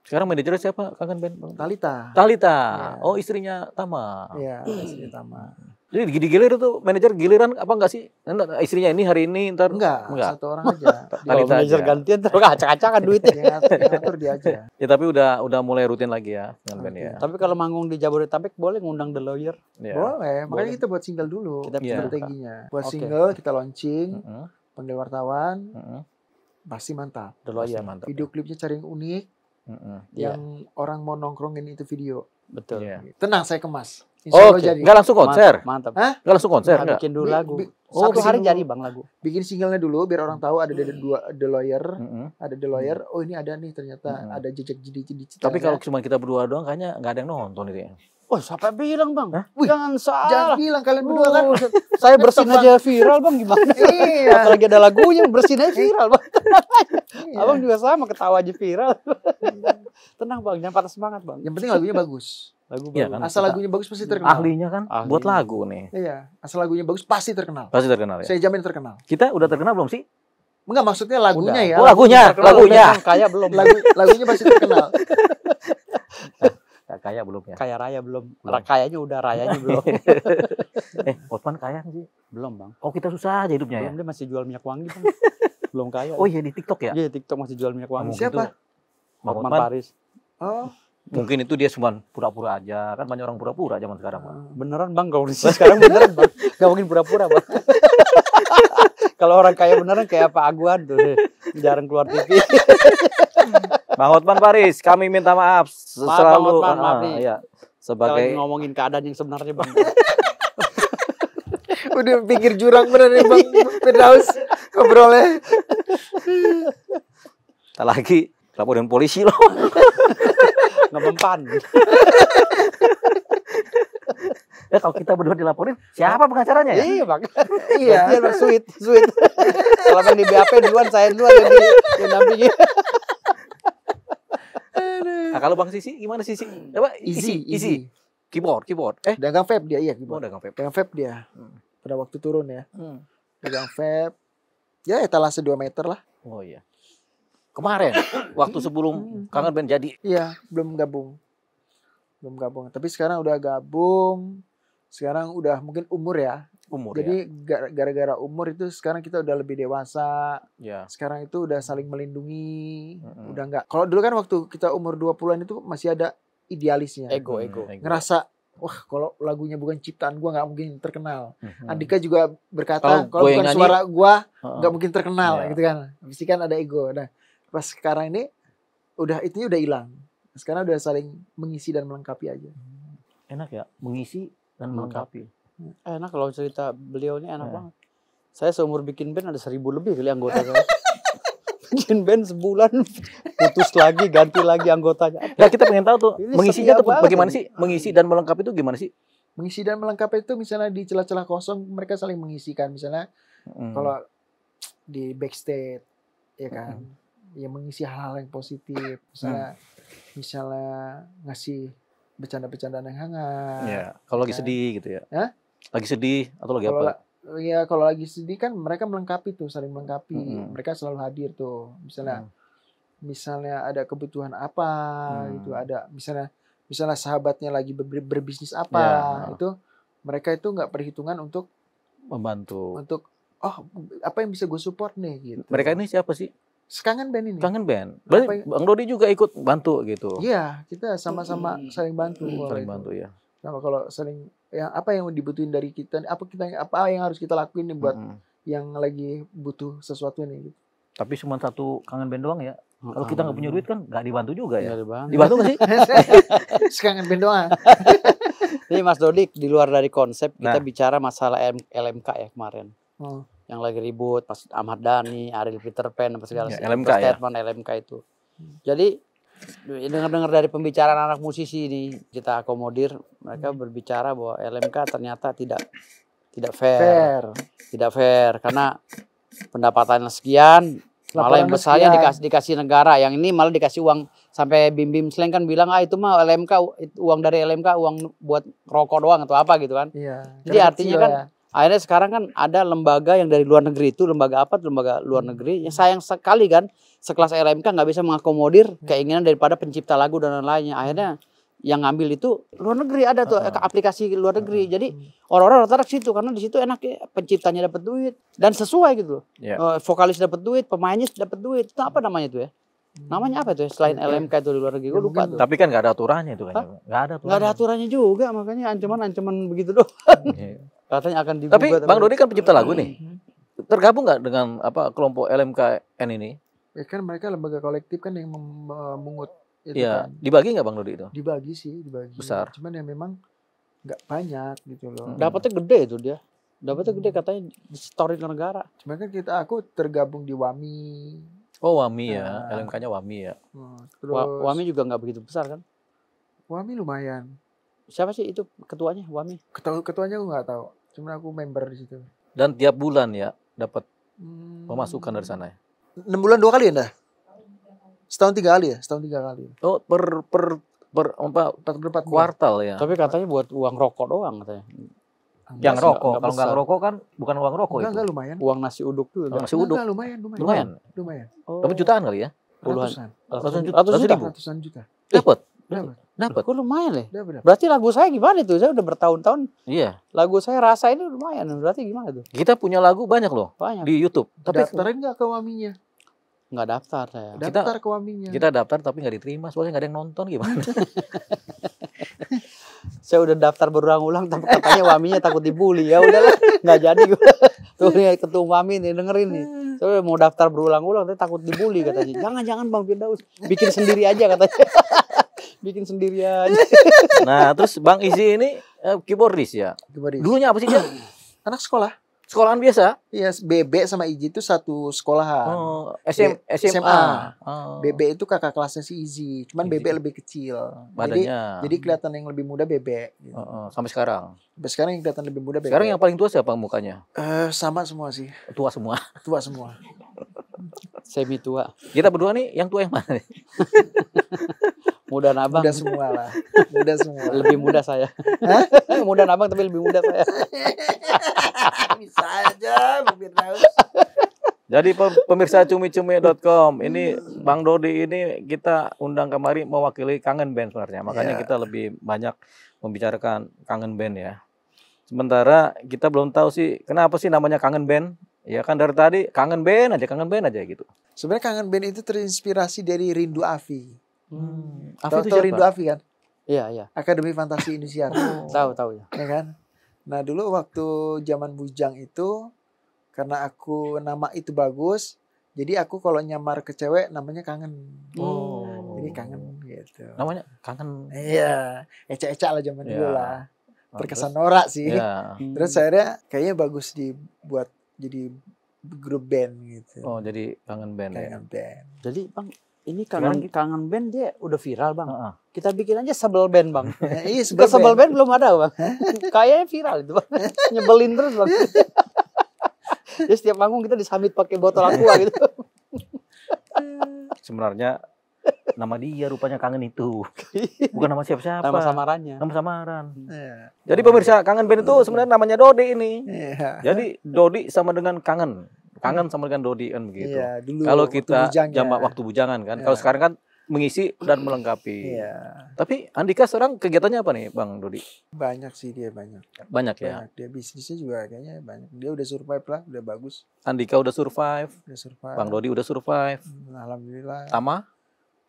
Sekarang manajernya siapa? Kangen band, Bang? Talita. Talita. Ya. Oh, istrinya Tama. Iya, istrinya Tama. Jadi gilir itu manajer giliran apa enggak sih? Istrinya ini hari ini ntar Enggak, enggak. satu orang aja. Kalau Talita manajer aja. gantian terus acak-acakan duitnya. Yang ngatur dia aja. Ya tapi udah mulai rutin lagi ya dengan band ya. Tapi kalau manggung di Jabodetabek boleh ngundang The Lawyer. Ya. Boleh, makanya Boleh. kita buat single dulu. Kita Iya. Strateginya. Buat Oke. single kita launching, Heeh. panggil wartawan, Heeh. pasti mantap. The Lawyer. Mantap. Video klipnya cari yang unik, Heeh. Iya. yang orang mau nongkrongin itu video. Betul. Iya. Tenang, saya kemas. Insya Allah Oke, jadi. enggak langsung konser. Mantap. Enggak langsung konser Nah, enggak? bikin dulu Bi- lagu. bi- Satu bikin hari dulu. jadi Bang lagu. Bikin singlenya dulu biar orang tahu ada The Lawyer. Heeh. Ada The Lawyer. Oh, ini ada nih ternyata Hmm. ada jejak jadi Tapi kalau cuma kita berdua doang kayaknya enggak ada yang nonton itu ya. Oh, siapa bilang Bang? Hah? Wih, Jangan salah. jangan bilang kalian berdua kan. Saya bersin aja viral Bang gimana? Iya. Apalagi ada lagunya bersin aja viral Bang. Iya. Abang juga sama ketawa aja viral. Tenang Bang, jangan patah semangat Bang. Yang penting lagunya bagus. Lagu Iya bagus. kan? Asal lagunya bagus pasti terkenal. Ahlinya kan Ahlinya. buat lagu nih. Iya, asal lagunya bagus pasti terkenal. Pasti terkenal ya. Saya jamin terkenal. Kita udah terkenal belum sih? Enggak, maksudnya lagunya Udah. ya. Oh, lagunya, Terkenal lagunya. udah, kaya belum? Lagunya pasti terkenal. Enggak kaya belum ya? Kaya raya belum. Belum. Kayanya udah, rayanya belum. Hotman kaya sih. Belum Bang. Oh, kita susah aja hidupnya ya. Belum, dia masih jual minyak wangi Bang. Belum kaya. Oh iya di TikTok ya? Iya, TikTok masih jual minyak wangi. Mungkin Siapa? Bang Hotman Hotman. Paris. Oh, Mungkin itu dia cuma pura-pura aja. Kan banyak orang pura-pura zaman sekarang, Pak. Beneran Bang, kalau sekarang beneran Bang. Gak mungkin pura-pura Bang. Kalau orang kaya beneran kayak Pak Aguan tuh deh. Jarang keluar TV. Bang Hotman Paris, kami minta maaf Bang selalu Hotman, maaf nih. iya, Kalau sebagai lagi ngomongin keadaan yang sebenarnya Bang. udah pikir jurang bener nih Bang Firdaus ngobrolnya. tak lagi laporin polisi loh. Ngemempan. Ya kalau kita berdua dilaporin, siapa pengacaranya ya? Iya Bang. Iya. Dia Bang, sweet. Kalau Bang di BAP duluan, saya duluan yang dampingi. Nah, kalau Bang Sisi gimana Sisi? Apa? Easy. Keyboard. Dagang vape dia, iya Oh, keyboard. dagang vape. Dagang vape dia. Hmm. Pada waktu turun ya. Hmm. Dagang vape. Ya etalase 2 meter lah. Oh iya. Kemarin waktu sebelum Kangen Band jadi. Iya, belum gabung. Tapi sekarang udah gabung. Sekarang udah mungkin umur ya. Umur Jadi gara-gara umur itu sekarang kita udah lebih dewasa. ya. Sekarang itu udah saling melindungi. Mm-mm. Udah enggak. Kalau dulu kan waktu kita umur 20-an itu masih ada idealisnya. Ego. Ngerasa wah kalau lagunya bukan ciptaan gua nggak mungkin terkenal. Mhm. Andika juga berkata Kalau kalau gua yang bukan nyanyi, suara gua Heeh. nggak mungkin terkenal Iya. gitu kan. Pasti kan ada ego. Nah, pas sekarang ini udah itunya udah hilang. Sekarang udah saling mengisi dan melengkapi aja. Enak ya, mengisi dan melengkapi. Enak kalau cerita beliau ini enak Ya. banget. Saya seumur bikin band ada 1000 lebih kali anggota saya. Bikin band sebulan putus lagi, ganti lagi anggotanya. Nah, kita pengen tahu tuh Ini mengisinya setia tuh banget bagaimana ini. sih? Mengisi dan melengkapi itu gimana sih? Mengisi dan melengkapi itu misalnya di celah-celah kosong mereka saling mengisikan. Misalnya kalau di backstage ya kan, ya mengisi hal-hal yang positif. Misalnya ngasih bercanda-bercandaan yang hangat. ya, kalau lagi kan. sedih gitu ya. Hah? Lagi sedih atau lagi Kalau apa? kalau lagi sedih kan mereka melengkapi tuh, saling melengkapi. Mereka selalu hadir tuh. Misalnya ada kebutuhan apa gitu, ada misalnya sahabatnya lagi berbisnis apa, Ya. itu mereka itu nggak perhitungan untuk Membantu. apa yang bisa gue support nih gitu. Mereka ini siapa sih? Kangen band ini. Kangen Band. Apa Berarti Bang Dodi juga ikut bantu gitu. Iya, kita sama-sama saling bantu. kalau Saling itu. bantu ya. Sama kalau saling yang apa yang dibutuhin dari kita, apa yang harus kita lakuin nih buat yang lagi butuh sesuatu nih gitu. Tapi cuma satu Kangen Band doang ya. Kalau kita nggak punya duit kan nggak dibantu juga ya. Nggak ada banget. Dibantu nggak sih? Kangen band doang. Jadi Mas Dodik, di luar dari konsep kita Nah. bicara masalah LMK ya kemarin. Oh. Yang lagi ribut pas Ahmad Dhani, Ariel Peter Pan, apa segala Ya, macam LMK ya. statement LMK itu. Jadi dengar-dengar dari pembicaraan anak musisi ini kita akomodir, mereka berbicara bahwa LMK ternyata tidak fair. Tidak fair karena pendapatannya sekian, malah yang Laporannya besarnya sekian. dikasih negara, yang ini malah dikasih uang. Sampai Bim Sleng kan bilang itu mah LMK, uang dari LMK uang buat rokok doang atau apa gitu kan. Iya. Jadi Karena artinya kecil kan ya. akhirnya sekarang kan ada lembaga yang dari luar negeri itu, lembaga apa? Lembaga luar negeri yang sayang sekali kan sekelas LMK nggak bisa mengakomodir keinginan daripada pencipta lagu dan lain-lainnya. Akhirnya yang ngambil itu luar negeri, ada tuh aplikasi luar negeri. Jadi orang-orang rata-rata ke situ karena di situ enaknya penciptanya dapat duit dan sesuai gitu loh. Iya. Vokalis dapat duit, pemainnya dapat duit. Itu apa namanya itu ya? Namanya apa itu ya? Selain LMK itu di luar negeri, gue lupa tuh. Tapi kan nggak ada aturannya itu kan. Nggak ada Nggak ada aturannya juga, makanya ancaman-ancaman begitu doang. Iya. Katanya akan digugat. Tapi Bang Dodi kan pencipta lagu nih. Tergabung nggak dengan kelompok LMKN ini? Ya kan mereka lembaga kolektif kan yang memungut itu Iya. kan. Dibagi nggak Bang Dodi itu? Dibagi sih, dibagi. Besar. Cuman ya memang nggak banyak gitu loh. Dapatnya gede itu dia. Dapatnya gede katanya disetorin ke negara. Cuman kan aku tergabung di WAMI. Oh WAMI ya, Nah. LMK-nya WAMI ya. Terus Wami juga nggak begitu besar kan? WAMI lumayan. Siapa sih itu ketuanya Wami? Ketuanya aku nggak tahu. Cuman aku member di situ. Dan tiap bulan ya dapat Hmm. pemasukan dari sana ya. 6 bulan 2 kali ya dah? Setahun 3 kali ya? Setahun 3 kali. Oh per apa 4 kuartal ya. Tapi katanya buat uang rokok doang katanya. Yang Nggak rokok, kalau nggak besar. ngerokok kan bukan uang rokok itu. Enggak lumayan. Uang nasi uduk tuh. Oh, nasi uduk. Enggak, lumayan. Lumayan. Oh. Dapat jutaan kali ya. Puluhan. Ratusan. Ratusan Ratusan juta. ribu. Ratusan juta. Dapat. Dapat. Dapat. Kok lumayan ya? Dapat. Berarti lagu saya gimana tuh? Saya udah bertahun-tahun Iya. lagu saya rasa ini lumayan. Berarti gimana tuh? Kita punya lagu banyak loh Banyak. di YouTube. Tapi Daftarin nggak ke WAMI-nya? Nggak daftar saya. Daftar ke WAMI-nya. kita daftar tapi nggak diterima soalnya nggak ada yang nonton gimana? Saya udah daftar berulang-ulang tapi katanya Waminya takut dibully. Ya udahlah, nggak jadi gue. Tuh nih ketua Wami nih dengerin nih. Saya udah mau daftar berulang-ulang tapi takut dibully katanya. Jangan Bang Firdaus, bikin sendiri aja katanya. Bikin sendiri aja. Nah terus Bang Izzy ini keyboardis ya. Keyboardis. Dulunya apa sih dia? Anak sekolah. Sekolahan biasa? Iya, BB sama Izzy itu satu sekolahan. Oh, SMA. Oh. BB itu kakak kelasnya si Izzy. Cuman Izzy. BB lebih kecil. Badannya. Jadi kelihatan yang lebih muda BB. Gitu. Sampai sekarang. Sampai sekarang yang kelihatan lebih muda BB. Sekarang yang paling tua siapa mukanya? Sama semua sih. Tua semua. Tua semua. Semi tua. Kita berdua nih yang tua yang mana nih? Muda Abang. Muda semua lah. Muda semua. Lebih muda saya. Muda Abang tapi lebih muda saya. Bisa aja Bang Firdaus. Jadi pemirsa cumi-cumi.com, ini Bang Dodi ini kita undang kemari mewakili Kangen Band sebenarnya. Makanya Iya. kita lebih banyak membicarakan Kangen Band ya. Sementara kita belum tahu sih kenapa sih namanya Kangen Band. Ya kan dari tadi Kangen Band aja gitu. Sebenarnya Kangen Band itu terinspirasi dari Rindu Afi. Afi itu Tahu siapa? Rindu Afi kan? Iya. Akademi Fantasi Indosiar. Tahu ya. Ya kan? Nah dulu waktu zaman bujang itu karena aku nama itu bagus, jadi aku kalau nyamar ke cewek namanya Kangen. Oh. Jadi Kangen gitu. Namanya Kangen. Iya, ecak-ecak lah zaman dulu Ya. lah. Oh, Terkesan norak sih. Ya. Terus akhirnya kayaknya bagus dibuat jadi grup band gitu. Oh, jadi Kangen Band ya. Kangen Band. Jadi Bang, ini Sekarang kangen band dia udah viral Bang. Heeh. Kita bikin aja sebel band Bang. Iya, Ke sebel band belum ada Bang. Kayaknya viral itu Bang. Nyebelin terus Bang. Jadi setiap manggung kita disambit pakai botol aqua gitu. Sebenarnya nama dia rupanya Kangen itu. Bukan nama siapa-siapa. Nama samarannya. Nama samaran. Iya. Jadi pemirsa Kangen Band itu sebenarnya namanya Dodi ini. Iya. Jadi Dodi sama dengan Kangen. Kangen sama dengan Dodi kan begitu. Iya, dulu Kalau waktu kita bujang ya. jamak waktu bujangan kan. Iya. Kalau sekarang kan mengisi dan melengkapi. Iya. Tapi Andika sekarang kegiatannya apa nih Bang Dodi? Banyak sih dia banyak. Banyak ya. Banyak. Dia bisnisnya juga kayaknya banyak. Dia udah survive lah, udah bagus. Andika udah survive. Udah survive. Bang Dodi udah survive. Alhamdulillah. Tama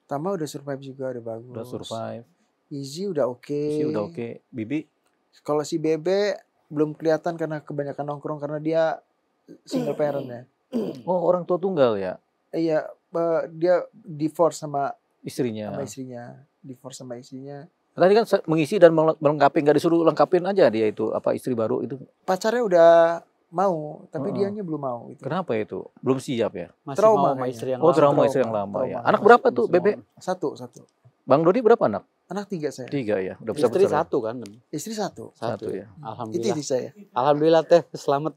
Udah survive juga, udah bagus. udah survive. Izzy udah oke. Isi udah oke. Bibi Kalau si Bebe belum kelihatan karena kebanyakan nongkrong karena dia single parent ya. oh orang tua tunggal ya Iya, dia divorce sama istrinya. istrinya. Divorce sama istrinya. Tadi kan mengisi dan melengkapi, nggak disuruh lengkapin aja dia itu apa istri baru itu. Pacarnya udah mau, tapi dianya belum mau. Gitu. Kenapa itu? Belum siap ya? Masih Trauma mau sama istri yang Oh, lama. trauma istri yang lama ya. Trauma. Anak berapa tuh, Bebe? Satu. Bang Dodi berapa anak? Anak 3 saya. 3 ya. Udah besar Istri besar. satu kan? Istri satu. Satu ya. Alhamdulillah. Itu saya. Alhamdulillah teh selamat.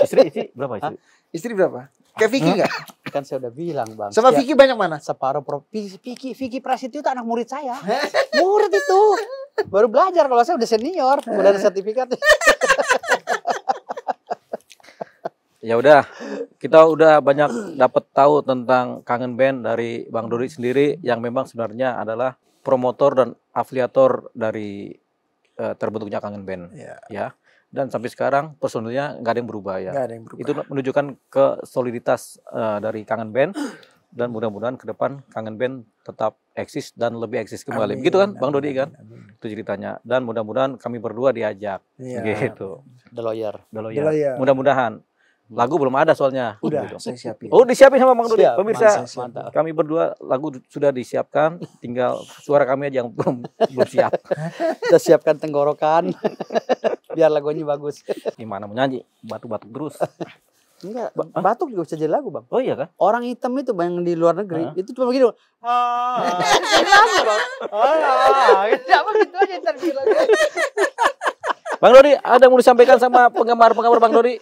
Istri berapa istri? Istri berapa? Kayak Vicky nggak? Kan saya udah bilang bang. Sama Vicky banyak mana? Separuh Vicky Prasetyo itu anak murid saya. Murid itu. Baru belajar, kalau saya udah senior, udah ada sertifikat. Ya udah, kita udah banyak dapat tahu tentang Kangen Band dari Bang Dodi sendiri yang memang sebenarnya adalah promotor dan afiliator dari terbentuknya Kangen Band. Ya. Dan sampai sekarang personilnya nggak ada yang berubah ya. Nggak ada yang berubah. Itu menunjukkan kesoliditas dari Kangen Band dan mudah-mudahan ke depan Kangen Band tetap eksis dan lebih eksis kembali. Begitu kan Bang Dodi kan? Itu ceritanya. Dan mudah-mudahan kami berdua diajak. Gitu. The Lawyer. Mudah-mudahan. Lagu belum ada soalnya. Udah, gitu. saya siapin. Oh, disiapin sama Bang Dodi. Siap, Pemirsa, mantap. kami berdua lagu sudah disiapkan, tinggal suara kami aja yang belum siap. Kita siapkan tenggorokan biar lagunya bagus. Gimana mau nyanyi? Batuk-batuk terus. Enggak, batuk juga bisa jadi lagu, Bang. Oh iya kan? Orang hitam itu yang di luar negeri itu cuma begini. Jadi lagu, Bang. Apa gitu aja ntar bilang. Bang Dodi, ada yang mau disampaikan sama penggemar-penggemar Bang Dodi?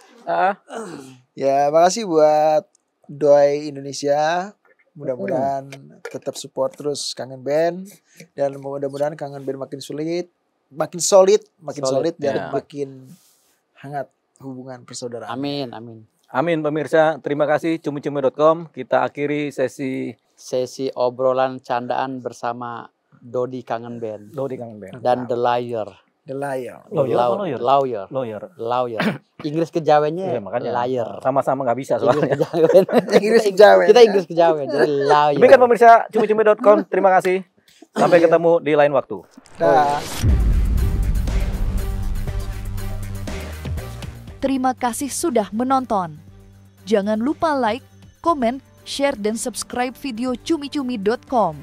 Ya, makasih buat Doi Indonesia. Mudah-mudahan tetap support terus Kangen Band dan mudah-mudahan Kangen Band makin solid dan ya. makin hangat hubungan persaudaraan. Amin. Amin pemirsa, terima kasih cumi-cumi.com. Kita akhiri Sesi obrolan candaan bersama Dodi Kangen Band dan The Lawyer. Lawyer. Inggris kejawennya liar. Sama-sama nggak bisa soalnya. Inggris kejawen. Kita Inggris kejawen. Jadi lawyer. Demikian pemirsa cumi-cumi.com. Terima kasih. Sampai ketemu di lain waktu. Terima kasih sudah menonton. Jangan lupa like, komen, share, dan subscribe video cumi-cumi.com.